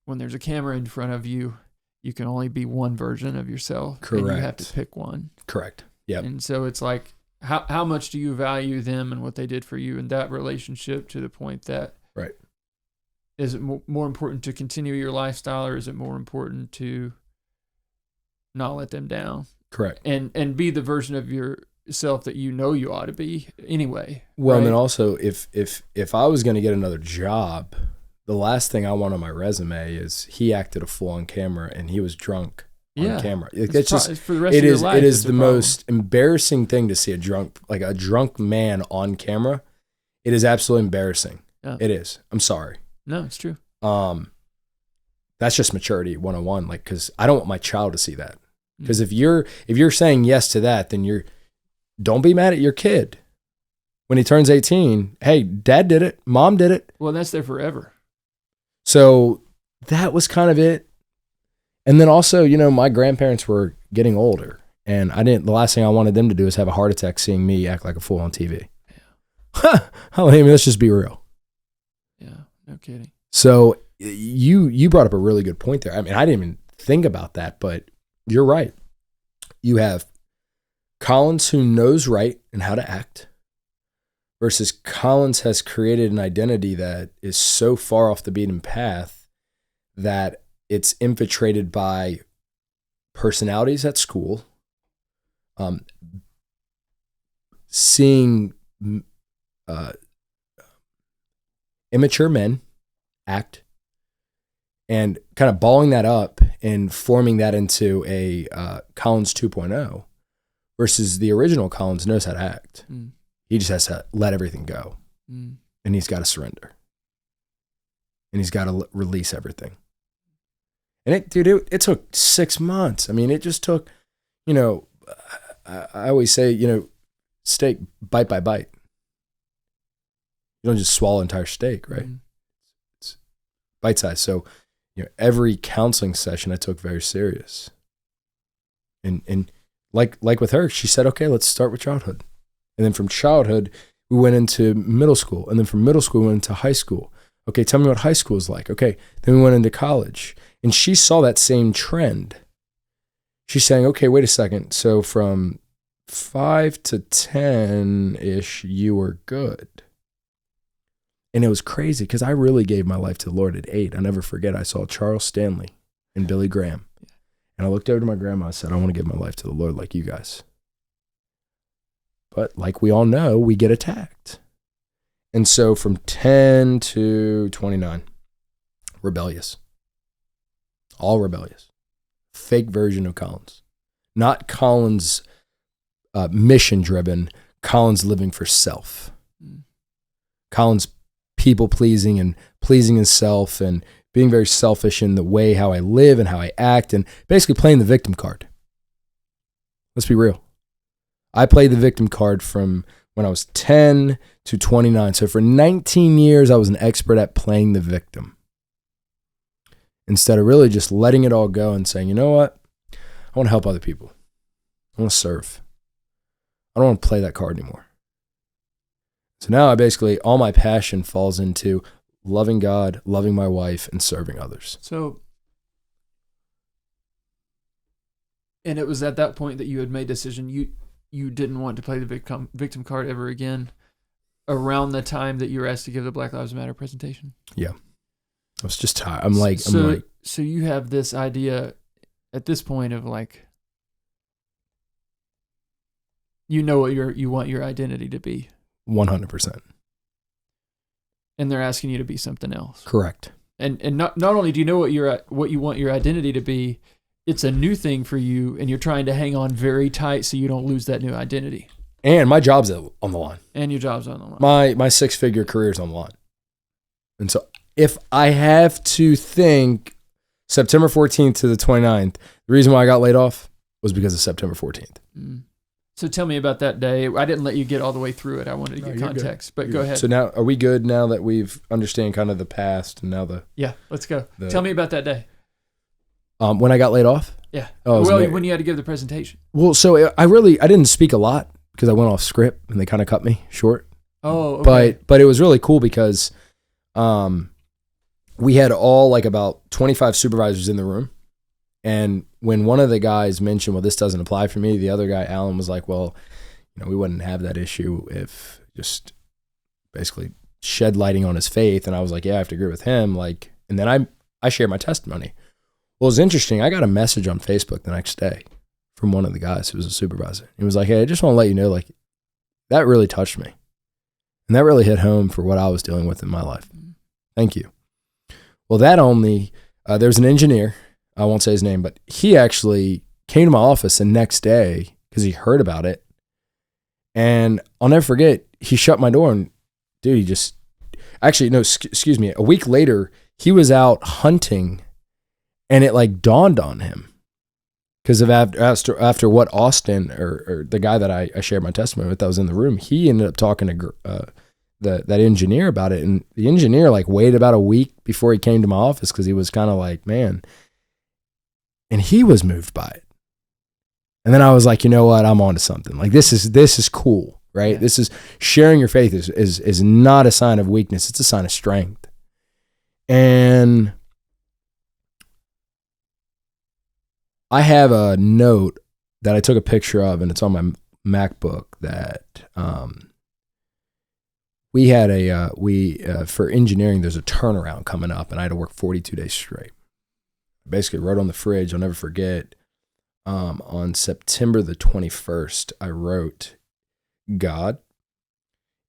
when there's a camera in front of you, you can only be one version of yourself. Correct. And you have to pick one. Correct. Yep. And so it's like, how much do you value them and what they did for you in that relationship, to the point that, right, is it more important to continue your lifestyle, or is it more important to not let them down? Correct. And be the version of yourself that you ought to be anyway. Well, right? And then also, if I was going to get another job, the last thing I want on my resume is he acted a fool on camera and he was drunk on camera. It's just, for the rest of your life, it is the most embarrassing thing to see a drunk man on camera. It is absolutely embarrassing. Yeah. It is. I'm sorry. No, it's true. That's just maturity 101. Like, cause I don't want my child to see that. Cause if you're saying yes to that, then don't be mad at your kid when he turns 18. Hey, dad did it. Mom did it. Well, that's there forever. So that was kind of it. And then also, my grandparents were getting older, and the last thing I wanted them to do is have a heart attack seeing me act like a fool on TV. Yeah. Let's just be real. Yeah, no kidding. So you brought up a really good point there. I mean, I didn't even think about that, but you're right. You have Collins, who knows right and how to act, versus Collins has created an identity that is so far off the beaten path that it's infiltrated by personalities at school, seeing immature men act, and kind of balling that up and forming that into a Collins 2.0 versus the original Collins knows how to act. He just has to let everything go. And he's got to surrender. And he's got to release everything. And it took 6 months. I mean, it just took, I always say, steak bite by bite. You don't just swallow an entire steak, right? It's bite size. So, every counseling session I took very serious. And like with her, she said, okay, let's start with childhood. And then from childhood, we went into middle school. And then from middle school, we went into high school. Okay, tell me what high school is like. Okay, then we went into college. And she saw that same trend. She's saying, okay, wait a second. So from 5 to 10-ish, you were good. And it was crazy because I really gave my life to the Lord at 8. I'll never forget, I saw Charles Stanley and Billy Graham. And I looked over to my grandma and said, I want to give my life to the Lord like you guys. But like we all know, we get attacked. And so from 10 to 29, rebellious. All rebellious. Fake version of Collins. Not Collins mission-driven, Collins living for self. Collins people-pleasing and pleasing himself and being very selfish in the way how I live and how I act and basically playing the victim card. Let's be real. I played the victim card from when I was 10 to 29. So for 19 years, I was an expert at playing the victim. Instead of really just letting it all go and saying, you know what? I want to help other people. I want to serve. I don't want to play that card anymore. So now all my passion falls into loving God, loving my wife, and serving others. So, and it was at that point that you had made a decision you didn't want to play the victim card ever again around the time that you were asked to give the Black Lives Matter presentation? Yeah. I was just tired. So you have this idea at this point of like, what you want your identity to be. 100%. And they're asking you to be something else. Correct. And not only do you know what you want your identity to be, it's a new thing for you, and you're trying to hang on very tight so you don't lose that new identity. And my job's on the line. And your job's on the line. My 6-figure career's on the line. And so if I have to think September 14th to the 29th, the reason why I got laid off was because of September 14th. So tell me about that day. I didn't let you get all the way through it. I wanted to get context, but go ahead. So now, are we good now that we've understand kind of the past and now the... Yeah, let's go. Tell me about that day. When I got laid off? Yeah. When you had to give the presentation. Well, so I didn't speak a lot because I went off script and they kind of cut me short. Oh, okay. But it was really cool because we had all like about 25 supervisors in the room. And when one of the guys mentioned, well, this doesn't apply for me, the other guy, Alan, was like, well, we wouldn't have that issue if just basically shed lighting on his faith. And I was like, yeah, I have to agree with him. Like, and then I shared my testimony. Well, it was interesting. I got a message on Facebook the next day from one of the guys who was a supervisor. He was like, hey, I just want to let you know, like, that really touched me. And that really hit home for what I was dealing with in my life. Thank you. Well, there was an engineer, I won't say his name, but he actually came to my office the next day because he heard about it. And I'll never forget, he shut my door and, dude, excuse me, a week later, he was out hunting and it like dawned on him because of after what Austin or the guy that I shared my testimony with that was in the room, he ended up talking to that engineer about it. And the engineer like waited about a week before he came to my office because he was kind of like, man, and he was moved by it. And then I was like, you know what? I'm onto something. Like this is cool, right? Yeah. This is sharing your faith is not a sign of weakness. It's a sign of strength. And I have a note that I took a picture of, and it's on my MacBook that we had for engineering, there's a turnaround coming up, and I had to work 42 days straight. basically wrote on the fridge, I'll never forget, on September the 21st, I wrote, God,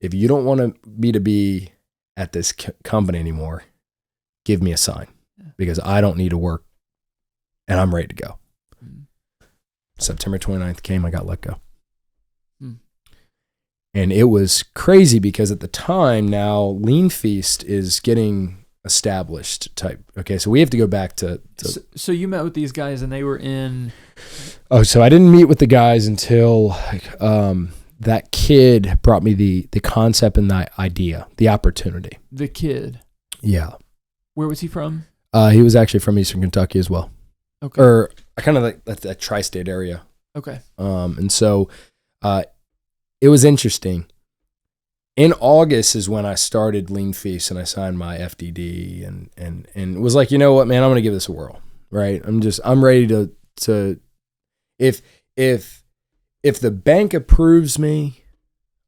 if you don't want me to be at this company anymore, give me a sign, because I don't need to work and I'm ready to go. September 29th came, I got let go. And it was crazy because at the time now, LeanFeast is getting established type. Okay, so we have to go back to so you met with these guys and they were in... Oh, so I didn't meet with the guys until that kid brought me the concept and the idea, the opportunity. The kid? Yeah. Where was he from? He was actually from Eastern Kentucky as well. Okay. Or kind of like that tri-state area. Okay. And so it was interesting. In August is when I started LeanFeast and I signed my FDD and was like, you know what, man, I'm going to give this a whirl, right? I'm ready to if the bank approves me,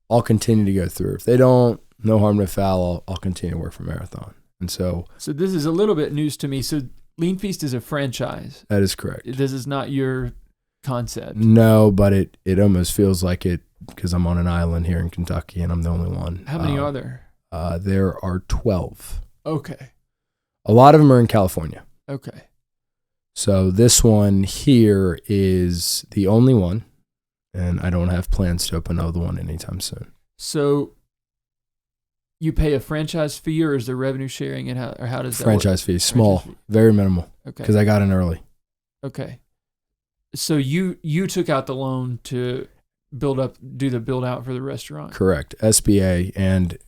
I'll continue to go through. If they don't, no harm, no foul, I'll continue to work for Marathon. And so this is a little bit news to me. So LeanFeast is a franchise. That is correct. This is not your concept. No, but it almost feels like it, because I'm on an island here in Kentucky and I'm the only one. How many are there? There are 12. Okay. A lot of them are in California. Okay. So this one here is the only one, and I don't have plans to open another one anytime soon. So you pay a franchise fee, or is there revenue sharing, and how does that franchise work? Fee, small, very minimal. Okay. Because I got in early. Okay. So you took out the loan to do the build out for the restaurant. Correct. SBA. And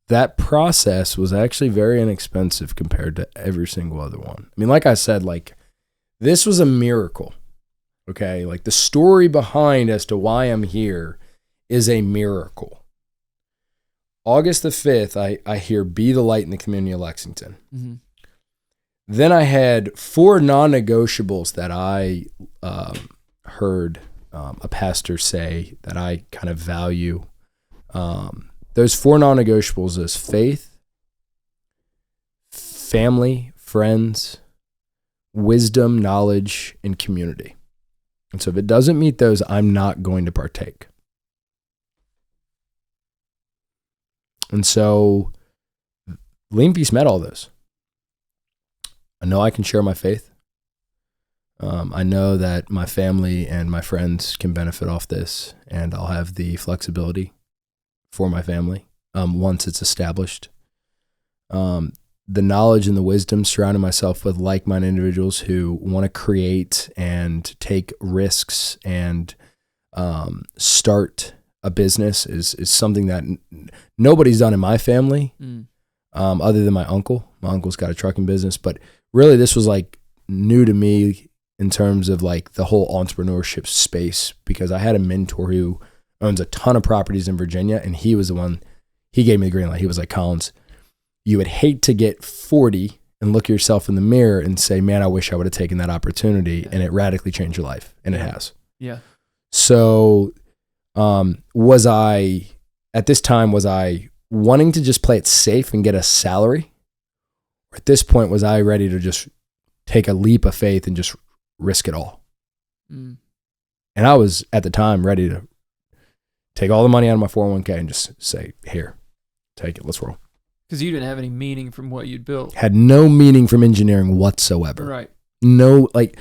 that process was actually very inexpensive compared to every single other one. I mean, like I said, like this was a miracle. Okay. Like the story behind as to why I'm here is a miracle. August the 5th, I hear Be the Light in the Community of Lexington. Mm-hmm. Then I had 4 non-negotiables that I heard a pastor say that I kind of value. Those 4 non-negotiables is faith, family, friends, wisdom, knowledge, and community. And so if it doesn't meet those, I'm not going to partake. And so LeanFeast met all those. I know I can share my faith. I know that my family and my friends can benefit off this, and I'll have the flexibility for my family once it's established. The knowledge and the wisdom surrounding myself with like-minded individuals who want to create and take risks and start a business is something that nobody's done in my family other than my uncle. My uncle's got a trucking business, but really this was like new to me in terms of like the whole entrepreneurship space, because I had a mentor who owns a ton of properties in Virginia, and he was the one, he gave me the green light. He was like, Collins, you would hate to get 40 and look yourself in the mirror and say, man, I wish I would have taken that opportunity, and it radically changed your life. And it has. Yeah. So was I wanting to just play it safe and get a salary? Or at this point, was I ready to just take a leap of faith and just risk it all? And I was at the time ready to take all the money out of my 401k and just say, here, take it, let's roll. Because you didn't have any meaning from what you'd built. Had no meaning from engineering whatsoever. Right. No, like,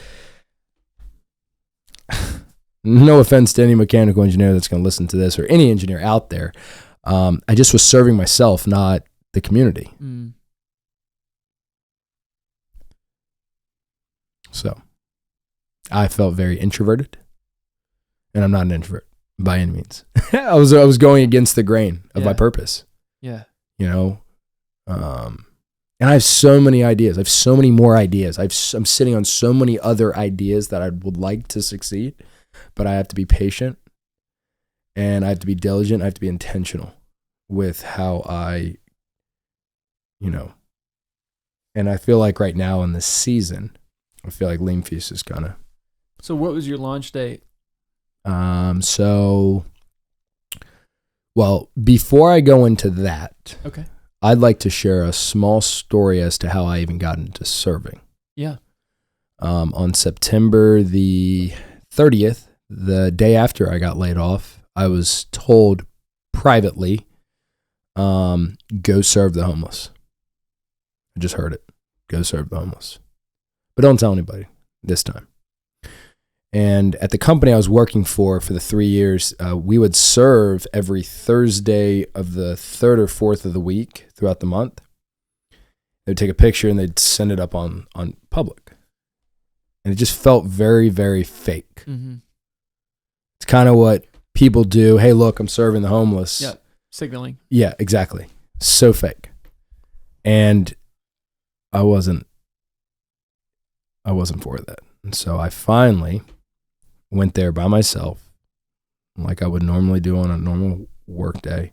no offense to any mechanical engineer that's going to listen to this or any engineer out there. I just was serving myself, not the community. So I felt very introverted, and I'm not an introvert by any means. I was going against the grain of my purpose. Yeah. You know, and I have so many ideas. I have so many more ideas. I'm sitting on so many other ideas that I would like to succeed, but I have to be patient, and I have to be diligent. I have to be intentional with how I, and I feel like right now in this season, I feel like LeanFeast is kind of. So what was your launch date? Well, before I go into that, okay, I'd like to share a small story as to how I even got into serving. Yeah. On September the 30th, the day after I got laid off, I was told privately, go serve the homeless. I just heard it. Go serve the homeless. But don't tell anybody this time. And at the company I was working for the 3 years, we would serve every Thursday of the third or fourth of the week throughout the month. They'd take a picture and they'd send it up on public. And it just felt very, very fake. Mm-hmm. It's kind of what people do. Hey, look, I'm serving the homeless. Yeah, signaling. Yeah, exactly. So fake. And I wasn't for that. And so I finally went there by myself, like I would normally do on a normal work day.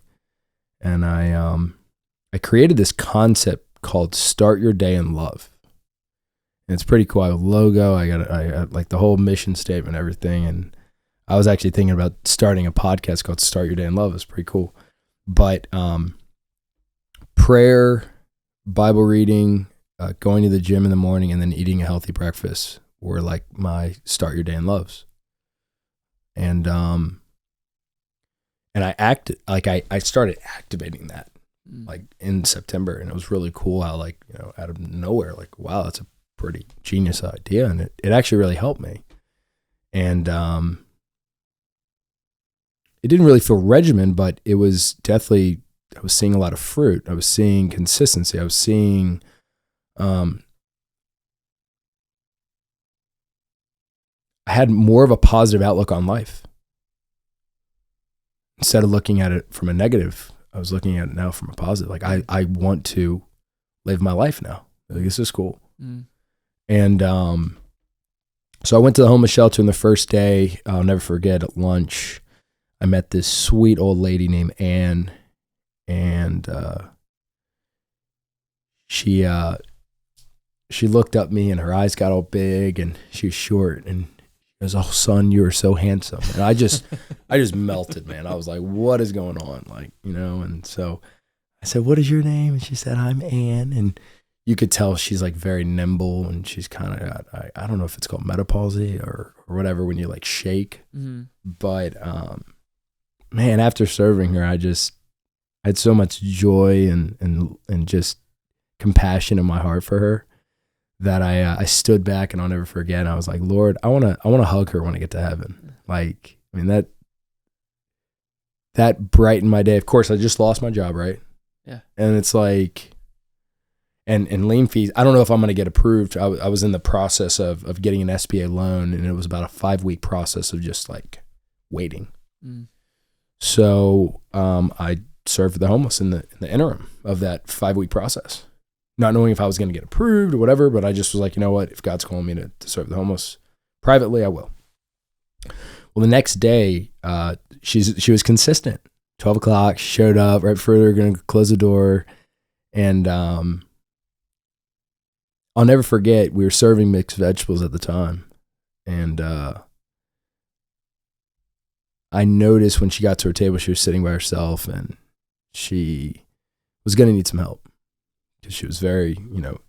And I created this concept called Start Your Day in Love. And it's pretty cool. I have a logo. I got like the whole mission statement, everything. And I was actually thinking about starting a podcast called Start Your Day in Love. It's pretty cool. But prayer, Bible reading, going to the gym in the morning, and then eating a healthy breakfast were like my Start Your Day in Loves. And I started activating that like in September, and it was really cool how out of nowhere, like, wow, that's a pretty genius idea. And it actually really helped me. And it didn't really feel regimen, but it was definitely, I was seeing a lot of fruit. I was seeing consistency. I was seeing I had more of a positive outlook on life. Instead of looking at it from a negative, I was looking at it now from a positive. Like, I want to live my life now. Like, this is cool. Mm. And so I went to the homeless shelter, and the first day, I'll never forget, at lunch, I met this sweet old lady named Anne, and she looked up at me, and her eyes got all big, and she was short, and she goes, "Oh, son, you are so handsome." And I just melted, man. I was like, what is going on? Like, and so I said, "What is your name?" And she said, "I'm Anne." And you could tell she's like very nimble, and she's kind of got, I don't know if it's called menopause or whatever, when you like shake. Mm-hmm. But man, after serving her, I had so much joy and just compassion in my heart for her that I stood back, and I'll never forget. I was like, Lord, I want to hug her when I get to heaven. Like, I mean, that brightened my day. Of course, I just lost my job, right? Yeah. And it's like, and LeanFeast, I don't know if I'm going to get approved. I was in the process of getting an SBA loan, and it was about a 5-week process of just like waiting. Mm. So I served the homeless in the interim of that 5-week process, not knowing if I was going to get approved or whatever, but I just was like, you know what? If God's calling me to serve the homeless privately, I will. Well, the next day, she was consistent. 12 o'clock, she showed up right before they were going to close the door. And I'll never forget, we were serving mixed vegetables at the time. And I noticed when she got to her table, she was sitting by herself, and she was going to need some help because she was very,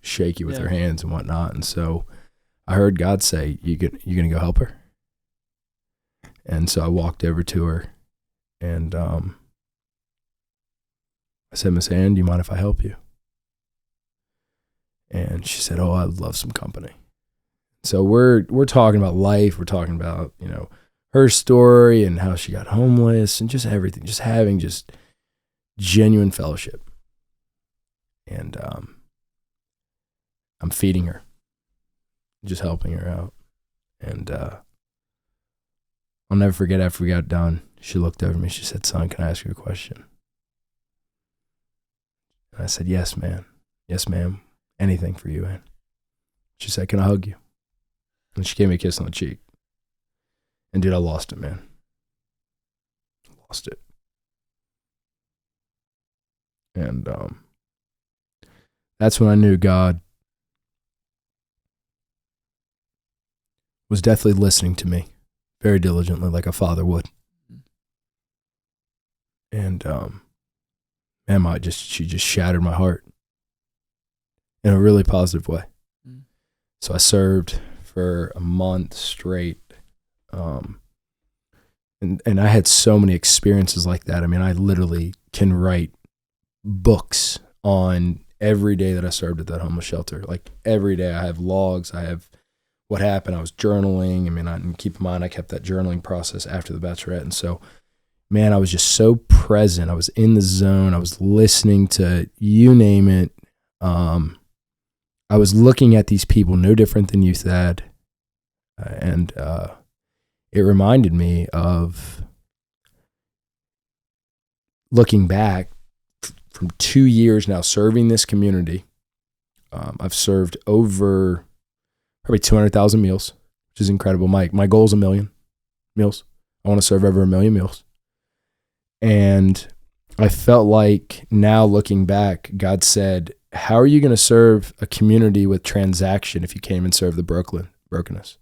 shaky with her hands and whatnot. And so I heard God say, you going to go help her? And so I walked over to her, and I said, "Miss Ann, do you mind if I help you?" And she said, "Oh, I'd love some company." So we're talking about life. We're talking about, her story and how she got homeless and just everything, just having just genuine fellowship. And I'm feeding her, just helping her out. And I'll never forget, after we got done, she looked over at me. She said, "Son, can I ask you a question?" And I said, "Yes, man. Yes, ma'am. Anything for you, Ann." She said, "Can I hug you?" And she gave me a kiss on the cheek. And dude, I lost it, man. Lost it. And that's when I knew God was definitely listening to me very diligently, like a father would. And man, she just shattered my heart in a really positive way. So I served for a month straight. And I had so many experiences like that. I mean, I literally can write books on every day that I served at that homeless shelter. Like every day I have logs. I have what happened. I was journaling. I mean, keep in mind, I kept that journaling process after the Bachelorette. And so, man, I was just so present. I was in the zone. I was listening to you name it. I was looking at these people no different than you, Thad. And it reminded me of looking back from 2 years now serving this community. I've served over probably 200,000 meals, which is incredible. My goal is 1 million meals. I want to serve over 1 million meals. And I felt like now looking back, God said, how are you going to serve a community with transaction if you came and served the brokenness?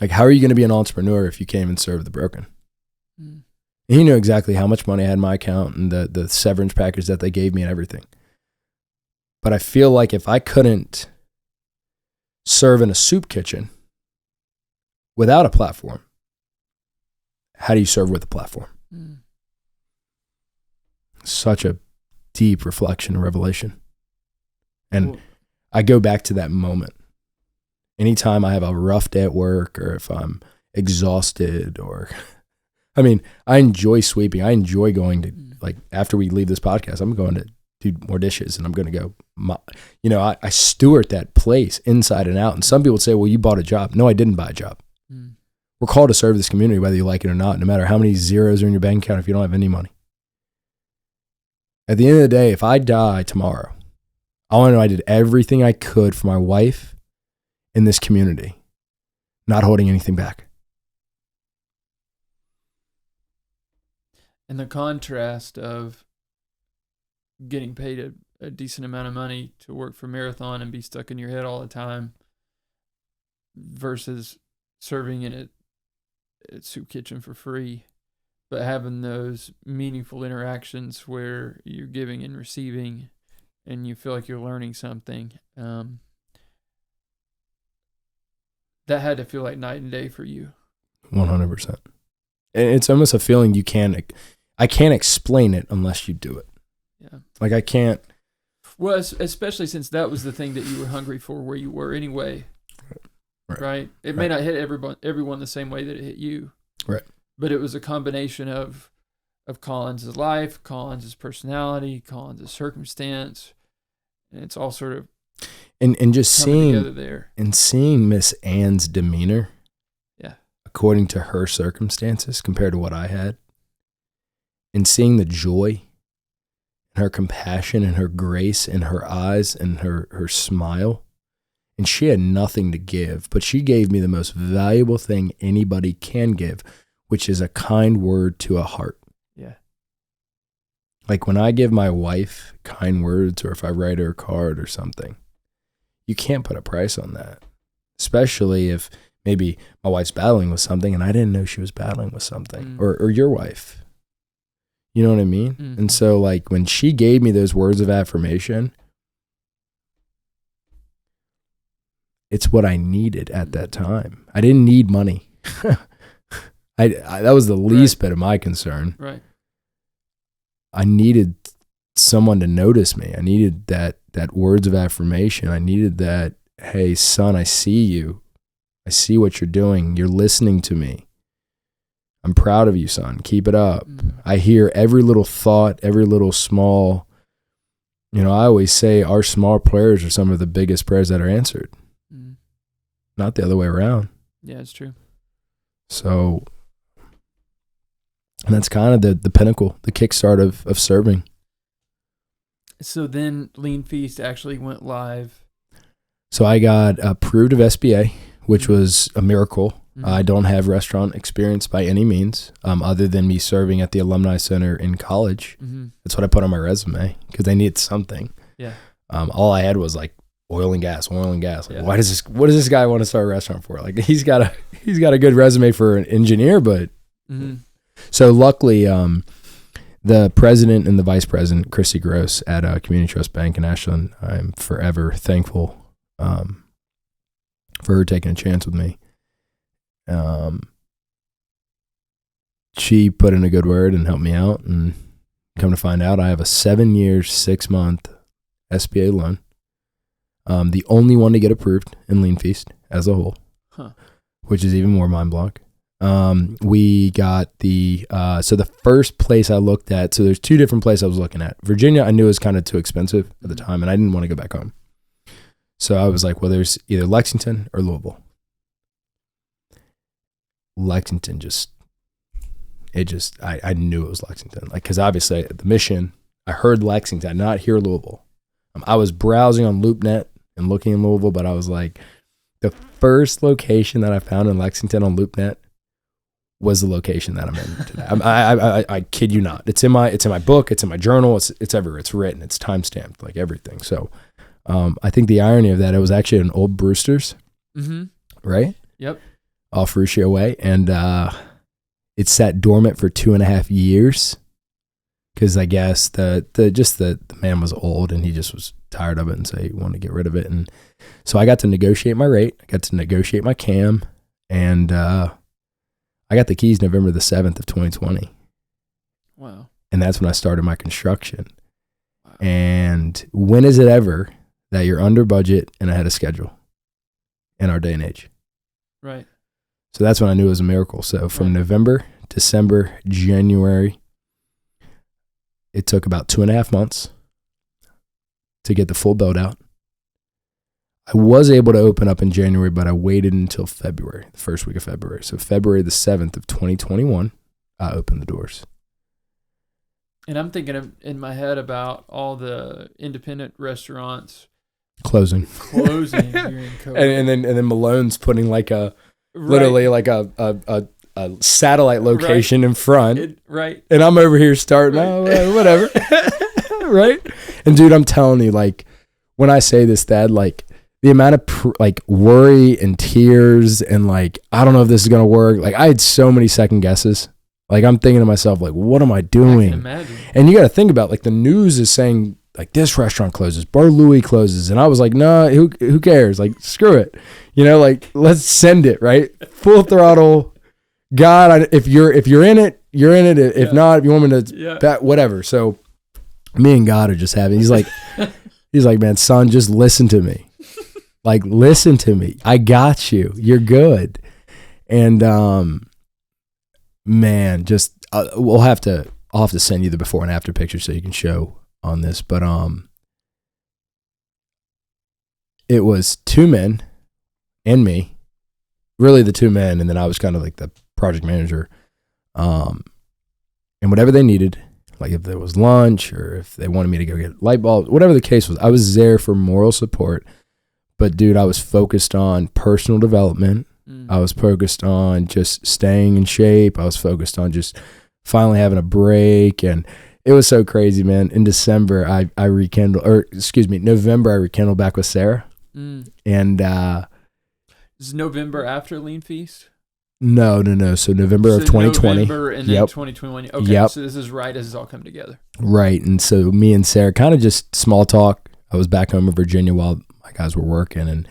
Like, how are you going to be an entrepreneur if you came and served the broken? And he knew exactly how much money I had in my account and the severance package that they gave me and everything. But I feel like if I couldn't serve in a soup kitchen without a platform, how do you serve with a platform? Such a deep reflection and revelation. And cool. I go back to that moment. Anytime I have a rough day at work or if I'm exhausted or, I mean, I enjoy sweeping. I enjoy going to, like, after we leave this podcast, I'm going to do more dishes and I'm going to go, I steward that place inside and out. And some people say, well, you bought a job. No, I didn't buy a job. We're called to serve this community, whether you like it or not, no matter how many zeros are in your bank account if you don't have any money. At the end of the day, if I die tomorrow, I want to know I did everything I could for my wife in this community, not holding anything back. And the contrast of getting paid a decent amount of money to work for Marathon and be stuck in your head all the time versus serving in a soup kitchen for free, but having those meaningful interactions where you're giving and receiving and you feel like you're learning something. That had to feel like night and day for you. 100%. And it's almost a feeling I can't explain it unless you do it. Yeah. Like I can't. Well, especially since that was the thing that you were hungry for where you were anyway. Right? It may not hit everyone the same way that it hit you. Right. But it was a combination of Collins' life, Collins' personality, Collins' circumstance. And it's all sort of and just seeing Miss Ann's demeanor, according to her circumstances compared to what I had, and seeing the joy and her compassion and her grace in her eyes and her smile, and she had nothing to give, but she gave me the most valuable thing anybody can give, which is a kind word to a heart. Yeah. Like when I give my wife kind words or if I write her a card or something, you can't put a price on that, especially if maybe my wife's battling with something and I didn't know she was battling with something, or your wife. You know what I mean? Mm-hmm. And so like when she gave me those words of affirmation, it's what I needed at that time. I didn't need money. I that was the least bit of my concern. Right. I needed someone to notice me. I needed that words of affirmation. I needed that, hey, son, I see you. I see what you're doing. You're listening to me. I'm proud of you, son. Keep it up. Mm-hmm. I hear every little thought, every little small, I always say our small prayers are some of the biggest prayers that are answered. Mm-hmm. Not the other way around. Yeah, it's true. So, and that's kind of the pinnacle, the kickstart of serving. So then LeanFeast actually went live. So I got approved of SBA, which was a miracle. Mm-hmm. I don't have restaurant experience by any means, other than me serving at the Alumni Center in college. Mm-hmm. That's what I put on my resume because they needed something. Yeah. All I had was like oil and gas. Like, what does this guy want to start a restaurant for? Like he's got a good resume for an engineer, but so luckily, the president and the vice president, Chrissy Gross at Community Trust Bank in Ashland, I'm forever thankful for her taking a chance with me. She put in a good word and helped me out, and come to find out I have a 7 year, 6 month SBA loan. The only one to get approved in LeanFeast as a whole, which is even more mind-blowing. We got so the first place I looked at, so there's 2 different places I was looking at. Virginia, I knew was kind of too expensive at the time, and I didn't want to go back home. So I was like, well, there's either Lexington or Louisville. Lexington I knew it was Lexington. Like, cause obviously at the mission, I heard Lexington, I did not hear Louisville. I was browsing on LoopNet and looking in Louisville, but I was like, the first location that I found in Lexington on LoopNet was the location that I'm in today. I kid you not. It's in my book. It's in my journal. It's everywhere. It's written. It's timestamped, like everything. So, I think the irony of that, it was actually an old Brewster's, right? Yep. Off Russia Way, and it sat dormant for 2.5 years because I guess the man was old and he just was tired of it, and so he wanted to get rid of it. And so I got to negotiate my rate. I got to negotiate my CAM, and I got the keys November the 7th of 2020. Wow. And that's when I started my construction. Wow. And when is it ever that you're under budget and ahead of schedule in our day and age? Right. So that's when I knew it was a miracle. So from November, December, January, it took about 2.5 months to get the full build out. I was able to open up in January, but I waited until February, the first week of February. So February the 7th of 2021, I opened the doors. And I'm thinking in my head about all the independent restaurants closing during COVID. and then Malone's putting like literally like a satellite location in front. Right. And I'm over here starting, whatever. Right. And dude, I'm telling you, like, when I say this, Thad, like the amount of worry and tears and like, I don't know if this is going to work. Like, I had so many second guesses. Like, I'm thinking to myself, like, what am I doing? I can imagine. And you got to think about, like, the news is saying, like, this restaurant closes, Bar Louie closes. And I was like, nah, who cares? Like, screw it. You know, like, let's send it, right? Full throttle. God, if you're in it, you're in it. If not, if you want me to bet, whatever. So me and God are just having, he's like, man, son, just listen to me. Like, listen to me. I got you. You're good. And, man, just, I'll have to send you the before and after picture so you can show on this. But, it was 2 men and me, really the 2 men. And then I was kind of like the project manager. And whatever they needed, like if there was lunch or if they wanted me to go get light bulbs, whatever the case was, I was there for moral support. But dude, I was focused on personal development. I was focused on just staying in shape. I was focused on just finally having a break. And it was so crazy, man. In November, I rekindled back with Sarah. And is November after LeanFeast? No. So November of 2020. November and then 2021. Okay, so this is right as it's all come together. Right. And so me and Sarah kind of just small talk. I was back home in Virginia while my guys were working, and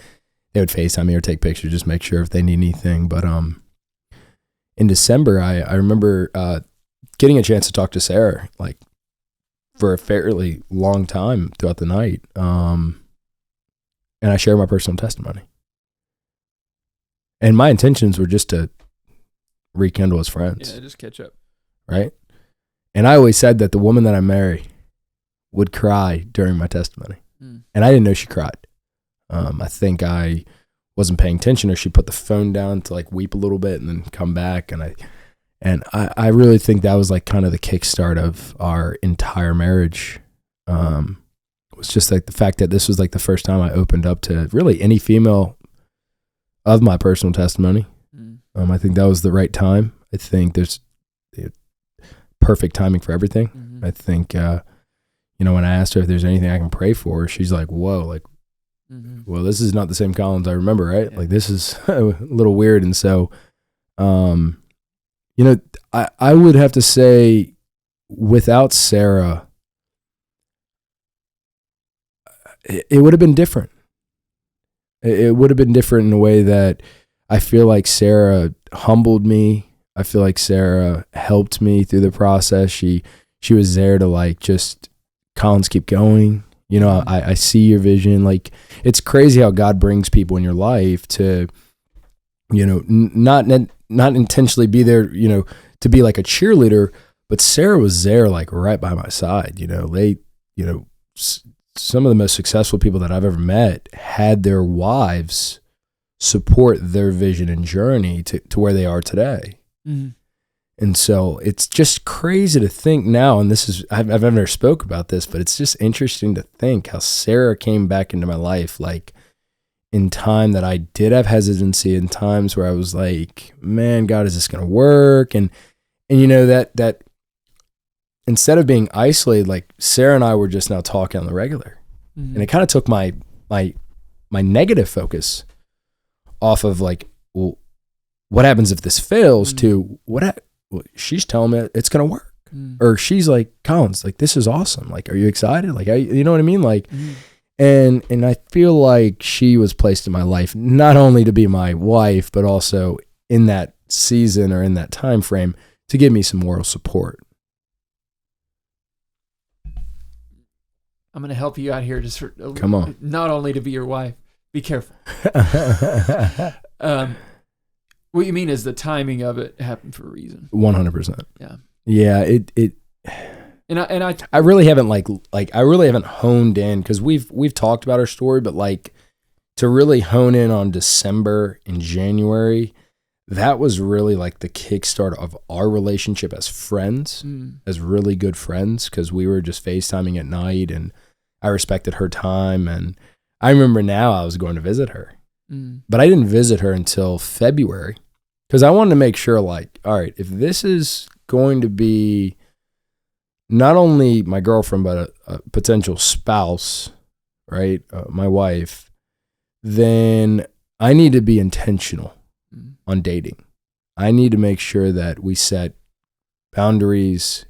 they would FaceTime me or take pictures, just make sure if they need anything. But in December, I remember getting a chance to talk to Sarah, like, for a fairly long time throughout the night. And I shared my personal testimony. And my intentions were just to rekindle as friends. Yeah, just catch up. Right? And I always said that the woman that I marry would cry during my testimony. And I didn't know she cried. I think I wasn't paying attention, or she put the phone down to like weep a little bit and then come back. And I really think that was like kind of the kickstart of our entire marriage. It was just like the fact that this was like the first time I opened up to really any female of my personal testimony. I think that was the right time. I think there's perfect timing for everything. I think, when I asked her if there's anything I can pray for, she's like, whoa, like, well, this is not the same Collins I remember, right? Yeah. Like, this is a little weird. And so, I would have to say, without Sarah, it would have been different. It would have been different in a way that I feel like Sarah humbled me. I feel like Sarah helped me through the process. She was there to like, just, Collins, keep going. You know, I see your vision. Like, it's crazy how God brings people in your life to, you know, not intentionally be there, you know, to be like a cheerleader, but Sarah was there like right by my side. You know, some of the most successful people that I've ever met had their wives support their vision and journey to where they are today. Mm-hmm. And so it's just crazy to think now, and this is, I've never spoke about this, but it's just interesting to think how Sarah came back into my life, like in time that I did have hesitancy, in times where I was like, man, God, is this going to work? And you know, that instead of being isolated, like Sarah and I were just now talking on the regular. Mm-hmm. And it kind of took my negative focus off of like, well, what happens if this fails, to she's telling me it's going to work. Or she's like, Collins, like, this is awesome. Like, are you excited? Like, you know what I mean? Like, and I feel like she was placed in my life, not only to be my wife, but also in that season or in that time frame to give me some moral support. I'm going to help you out here. Just for, come on, not only to be your wife, be careful. What you mean is the timing of it happened for a reason. 100%. Yeah. Yeah. I really haven't I really haven't honed in, because we've talked about our story, but like to really hone in on December and January, that was really like the kickstart of our relationship as friends, as really good friends, because we were just FaceTiming at night and I respected her time. And I remember now I was going to visit her, but I didn't visit her until February, because I wanted to make sure, like, all right, if this is going to be not only my girlfriend, but a potential spouse, right, my wife, then I need to be intentional on dating. I need to make sure that we set boundaries,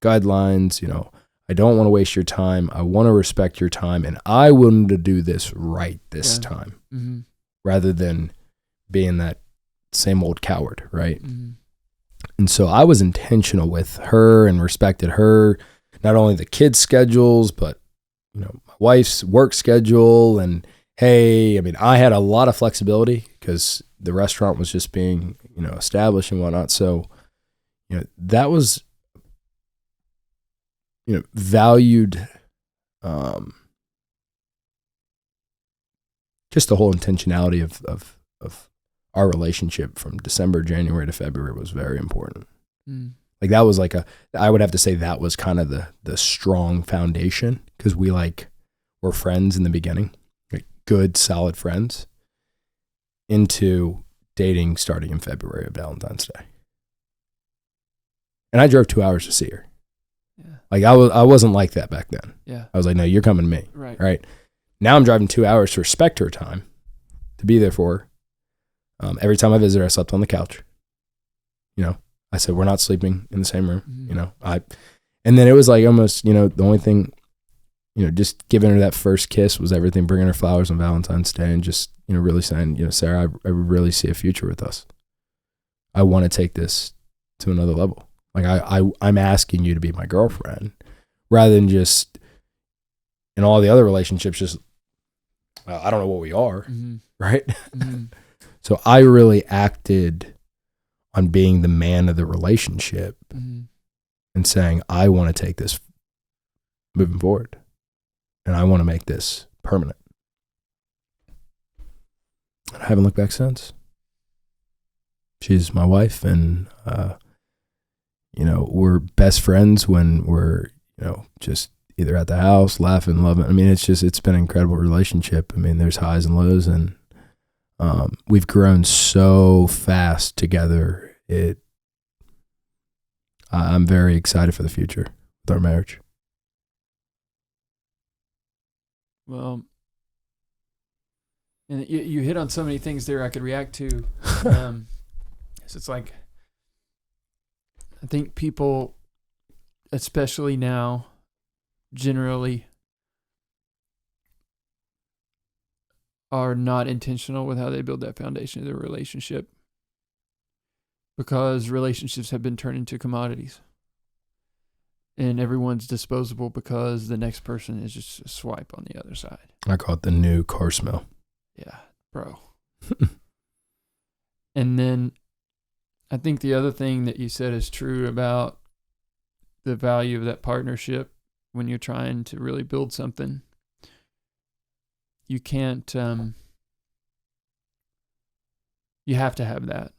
guidelines. You know, I don't want to waste your time. I want to respect your time, and I want to do this right this time, rather than being that same old coward, right? And so I was intentional with her and respected her, not only the kids' schedules, but, you know, my wife's work schedule. And hey, I mean, I had a lot of flexibility because the restaurant was just being, you know, established and whatnot. So, you know, that was, you know, valued. Just the whole intentionality of our relationship from December, January to February was very important. Like that was like I would have to say that was kind of the strong foundation, because we like were friends in the beginning, like good, solid friends, into dating starting in February of Valentine's Day. And I drove 2 hours to see her. Yeah. Like I wasn't like that back then. Yeah. I was like, no, you're coming to me. Right. Now I'm driving 2 hours to respect her time, to be there for her. Every time I visit her, I slept on the couch. You know, I said, we're not sleeping in the same room. You know, and then it was like almost, you know, the only thing, you know, just giving her that first kiss was everything, bringing her flowers on Valentine's Day, and just, you know, really saying, you know, Sarah, I really see a future with us. I want to take this to another level. Like I'm asking you to be my girlfriend, rather than just in all the other relationships, just, I don't know what we are. Right. So I really acted on being the man of the relationship and saying, I want to take this moving forward, and I want to make this permanent. And I haven't looked back since. She's my wife, and, you know, we're best friends when we're, you know, just either at the house, laughing, loving. I mean, it's been an incredible relationship. I mean, there's highs and lows, and we've grown so fast together. I'm very excited for the future with our marriage. Well, and you hit on so many things there I could react to. So it's like, I think people, especially now, generally are not intentional with how they build that foundation of their relationship, because relationships have been turned into commodities. And everyone's disposable because the next person is just a swipe on the other side. I call it the new car smell. Yeah, bro. And then I think the other thing that you said is true about the value of that partnership when you're trying to really build something. You can't, you have to have that.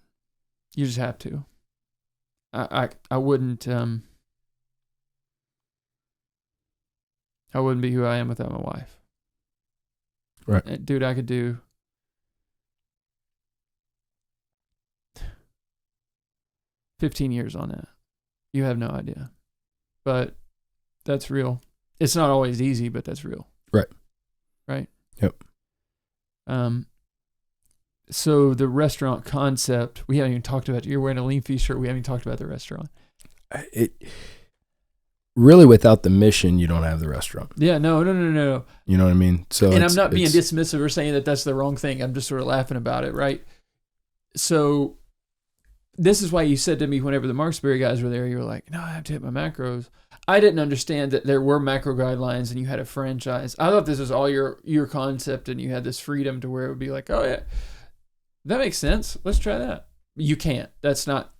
You just have to. I wouldn't be who I am without my wife. Right. Dude, I could do 15 years on that. You have no idea. But that's real. It's not always easy, but that's real. Right. Right? Yep. So the restaurant concept, we haven't even talked about, you're wearing a LeanFeast shirt, we haven't even talked about the restaurant. Really, without the mission, you don't have the restaurant. Yeah, no. You know what I mean? So, and I'm not being dismissive or saying that that's the wrong thing. I'm just sort of laughing about it, right? So this is why you said to me whenever the Marksberry guys were there, you were like, no, I have to hit my macros. I didn't understand that there were macro guidelines and you had a franchise. I thought this was all your concept and you had this freedom to where it would be like, oh yeah, that makes sense. Let's try that. You can't. That's not.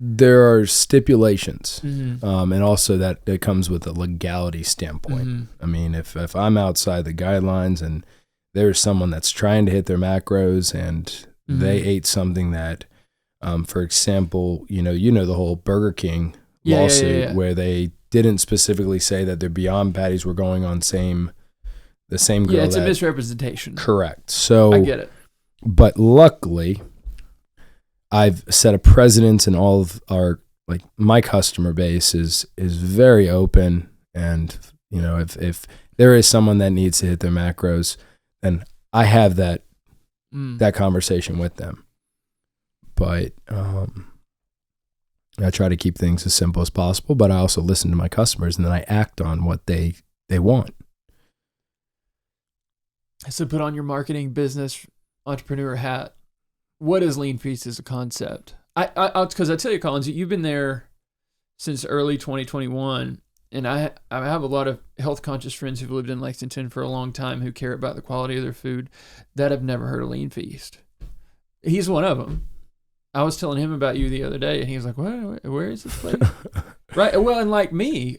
There are stipulations, mm-hmm. And also that it comes with a legality standpoint. Mm-hmm. I mean, if I'm outside the guidelines and there's someone that's trying to hit their macros and mm-hmm. they ate something that, for example, you know the whole Burger King lawsuit where they didn't specifically say that their Beyond patties were going on the same grill. Yeah, it's a misrepresentation. Correct. So I get it. But luckily, I've set a precedent in all of my customer base is very open, and if there is someone that needs to hit their macros, then I have that conversation with them. But I try to keep things as simple as possible, but I also listen to my customers and then I act on what they want. So put on your marketing business entrepreneur hat. What is LeanFeast as a concept? Because I tell you, Collins, you've been there since early 2021, and I have a lot of health conscious friends who've lived in Lexington for a long time who care about the quality of their food that have never heard of LeanFeast. He's one of them. I was telling him about you the other day, and he was like, where is this place? Right. Well, and like me,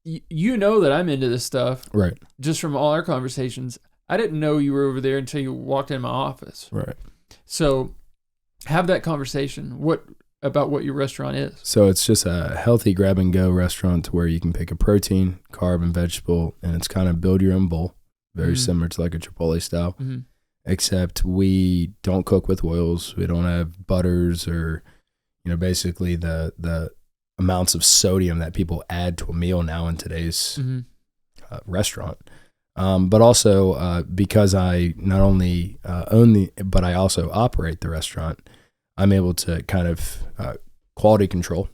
you know that I'm into this stuff. Right. Just from all our conversations. I didn't know you were over there until you walked in my office. Right. So have that conversation. About what your restaurant is. So it's just a healthy grab-and-go restaurant where you can pick a protein, carb, and vegetable, and it's kind of build your own bowl, very similar to like a Chipotle style, except we don't cook with oils. We don't have butters or, basically the amounts of sodium that people add to a meal now in today's restaurant. But also because I not only own but I also operate the restaurant, I'm able to kind of quality control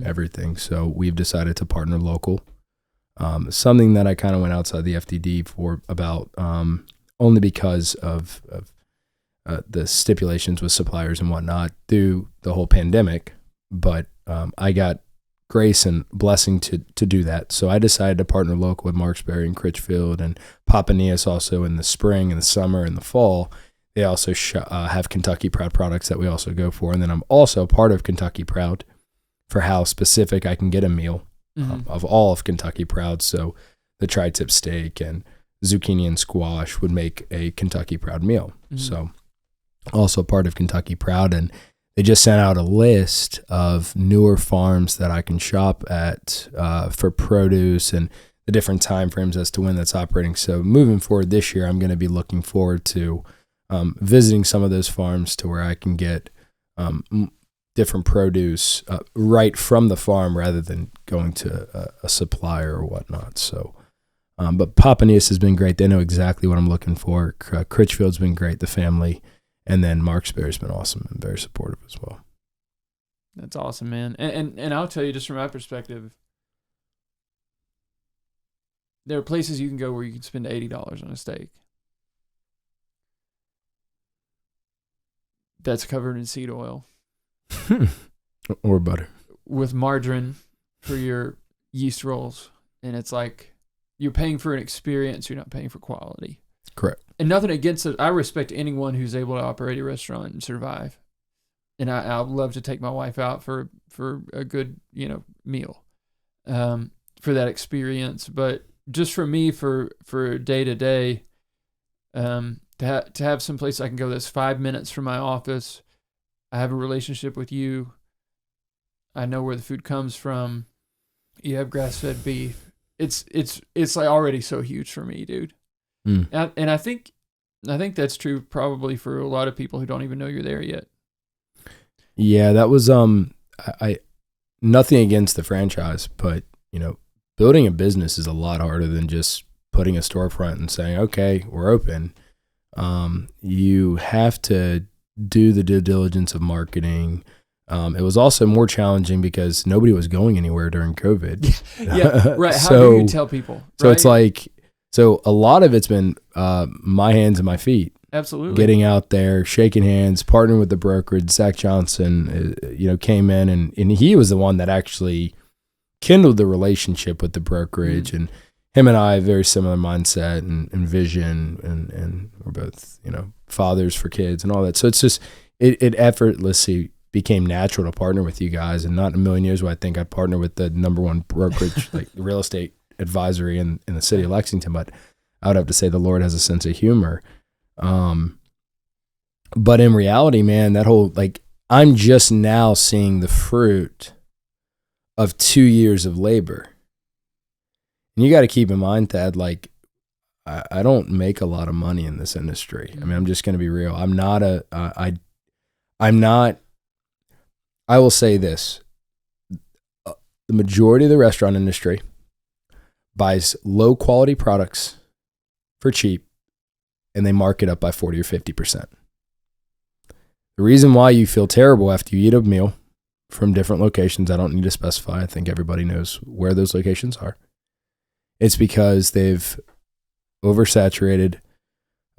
everything. So we've decided to partner local. Something that I kind of went outside the FDD for about only because of the stipulations with suppliers and whatnot through the whole pandemic. But I got grace and blessing to do that. So I decided to partner local with Marksberry and Critchfield and Papaneas also in the spring and the summer and the fall. They also have Kentucky Proud products that we also go for. And then I'm also part of Kentucky Proud for how specific I can get a meal of all of Kentucky Proud. So the tri-tip steak and zucchini and squash would make a Kentucky Proud meal. So also part of Kentucky Proud. And they just sent out a list of newer farms that I can shop at for produce and the different time frames as to when that's operating. So moving forward this year, I'm going to be looking forward to visiting some of those farms to where I can get different produce right from the farm rather than going to a supplier or whatnot. So, but Papaneas has been great. They know exactly what I'm looking for. Critchfield's been great, the family. And then Marksberry's been awesome and very supportive as well. That's awesome, man. And I'll tell you, just from my perspective, there are places you can go where you can spend $80 on a steak. that's covered in seed oil. Or butter. With margarine for your yeast rolls. And it's like you're paying for an experience, you're not paying for quality. Correct. And nothing against it. I respect anyone who's able to operate a restaurant and survive. And I'd love to take my wife out for a good, meal, for that experience. But just for me, for day to day, to have some place I can go that's 5 minutes from my office. I have a relationship with you. I know where the food comes from. You have grass-fed beef. It's like already so huge for me, dude. And I think that's true probably for a lot of people who don't even know you're there yet. Yeah, that was I nothing against the franchise, but building a business is a lot harder than just putting a storefront and saying, okay, we're open. You have to do the due diligence of marketing. It was also more challenging because nobody was going anywhere during COVID. Yeah, right. How do you tell people? Right? So it's like, a lot of it's been my hands and my feet. Absolutely. Getting out there, shaking hands, partnering with the brokerage. Zach Johnson, came in and he was the one that actually kindled the relationship with the brokerage. And him and I have very similar mindset and vision, and we're both, fathers for kids and all that. So it's just, it effortlessly became natural to partner with you guys, and not in a million years would I think I'd partner with the number one brokerage, like real estate advisory in the city of Lexington. But I would have to say the Lord has a sense of humor. But in reality, man, that whole, I'm just now seeing the fruit of 2 years of labor. And you got to keep in mind, Thad, I don't make a lot of money in this industry. I mean, I'm just going to be real. I will say this. The majority of the restaurant industry buys low quality products for cheap, and they mark it up by 40 or 50%. The reason why you feel terrible after you eat a meal from different locations, I don't need to specify. I think everybody knows where those locations are. It's because they've oversaturated,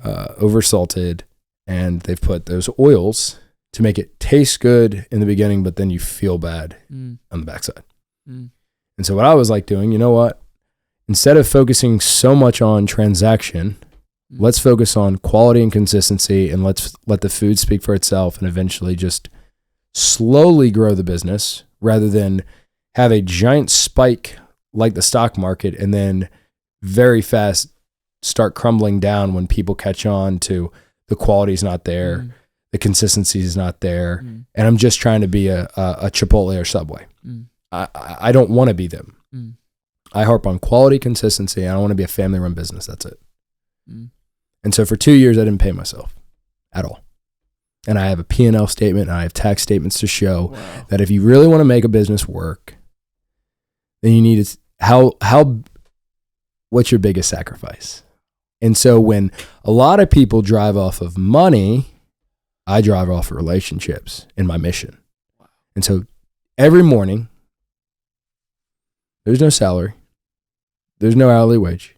oversalted, and they've put those oils to make it taste good in the beginning, but then you feel bad on the backside. And so what I was doing, you know what? Instead of focusing so much on transaction, let's focus on quality and consistency, and let's let the food speak for itself, and eventually just slowly grow the business rather than have a giant spike like the stock market and then very fast start crumbling down when people catch on to the quality is not there, the consistency is not there, and I'm just trying to be a Chipotle or Subway. I don't want to be them. I harp on quality, consistency, and I want to be a family-run business. That's it. And so for 2 years, I didn't pay myself at all. And I have a P&L statement, and I have tax statements to show that if you really want to make a business work, then you need to, what's your biggest sacrifice? And so when a lot of people drive off of money, I drive off of relationships and my mission. And so every morning, there's no salary. There's no hourly wage.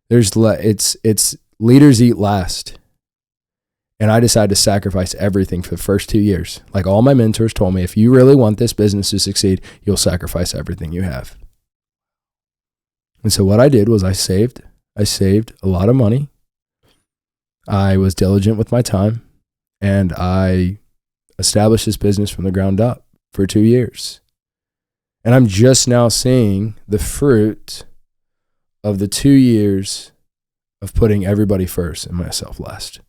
It's leaders eat last. And I decided to sacrifice everything for the first 2 years. Like all my mentors told me, if you really want this business to succeed, you'll sacrifice everything you have. And so what I did was I saved a lot of money. I was diligent with my time, and I established this business from the ground up for 2 years. And I'm just now seeing the fruit of the 2 years of putting everybody first and myself last.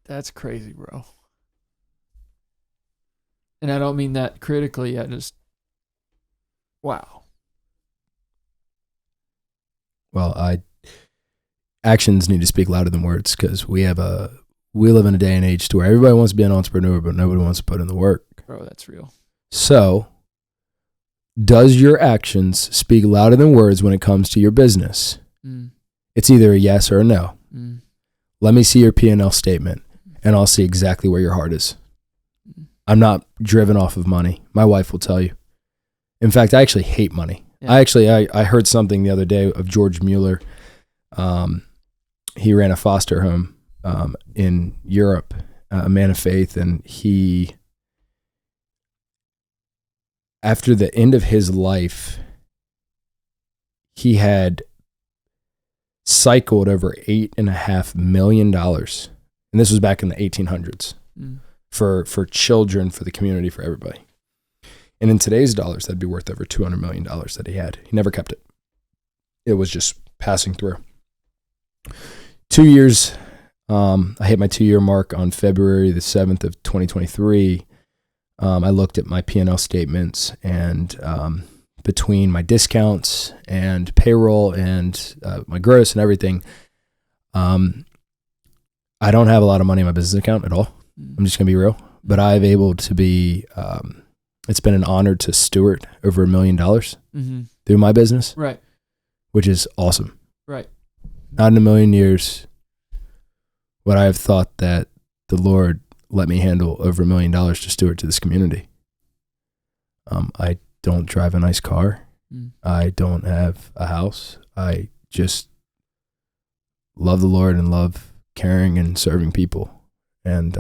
That's crazy, bro. And I don't mean that critically. I just, wow. Well, actions need to speak louder than words, because we live in a day and age to where everybody wants to be an entrepreneur, but nobody wants to put in the work. Bro, that's real. So, does your actions speak louder than words when it comes to your business? It's either a yes or a no. Let me see your P&L statement, and I'll see exactly where your heart is. I'm not driven off of money. My wife will tell you. In fact, I actually hate money. Yeah. I heard something the other day of George Mueller. he ran a foster home in Europe, a man of faith, and he, after the end of his life, he had cycled over $8.5 million. And this was back in the 1800s for children, for the community, for everybody. And in today's dollars, that'd be worth over $200 million that he had. He never kept it. It was just passing through. 2 years, I hit my 2-year mark on February the 7th of 2023. I looked at my P&L statements, and between my discounts and payroll and my gross and everything, I don't have a lot of money in my business account at all. I'm just going to be real. But I've able to be, it's been an honor to steward over $1 million through my business. Right. Which is awesome. Right. Not in a million years would I have thought that the Lord let me handle over $1 million to steward to this community. I don't drive a nice car. I don't have a house. I just love the Lord and love caring and serving people. And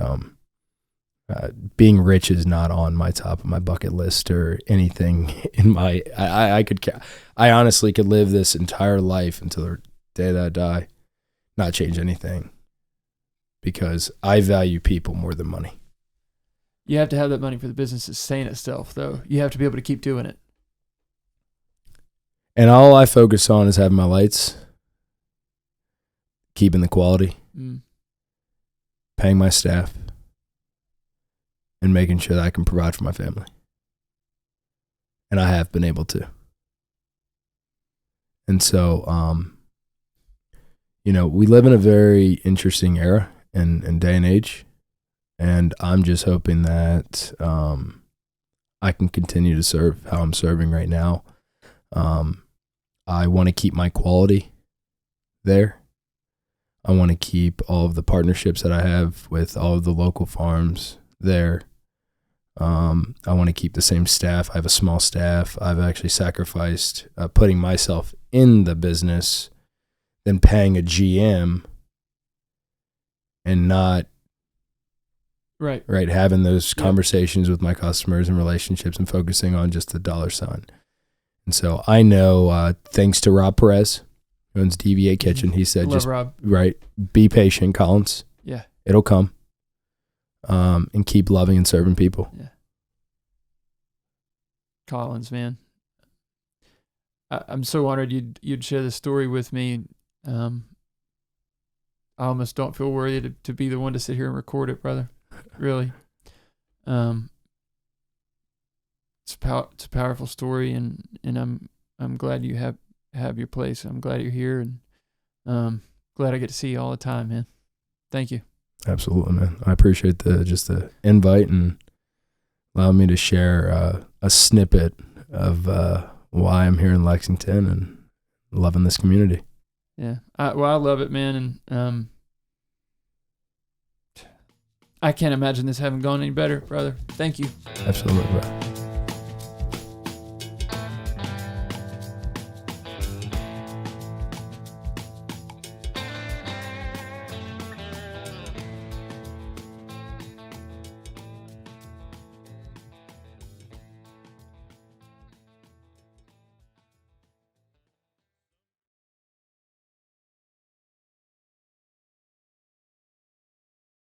being rich is not on my top of my bucket list or anything in my, I honestly could live this entire life until the day that I die, not change anything, because I value people more than money. You have to have that money for the business to sustain itself, though. You have to be able to keep doing it. And all I focus on is having my lights, keeping the quality, paying my staff, and making sure that I can provide for my family. And I have been able to. And so, we live in a very interesting era and day and age. And I'm just hoping that I can continue to serve how I'm serving right now. I want to keep my quality there. I want to keep all of the partnerships that I have with all of the local farms there. I want to keep the same staff. I have a small staff. I've actually sacrificed putting myself in the business than paying a GM and not right having those conversations with my customers and relationships and focusing on just the dollar sign. And so I know, thanks to Rob Perez, who owns DVA Kitchen, he said, Love Rob. Right, be patient, Collins. Yeah. It'll come. And keep loving and serving people. Yeah. Collins, man. I'm so honored you'd share this story with me. I almost don't feel worthy to be the one to sit here and record it, brother. Really. It's a powerful story, and I'm glad you have your place. I'm glad you're here, and glad I get to see you all the time, man. Thank you. Absolutely, man. I appreciate the invite and allowing me to share a snippet of why I'm here in Lexington and loving this community. Yeah. I love it, man, and I can't imagine this having gone any better, brother. Thank you. Absolutely, bro.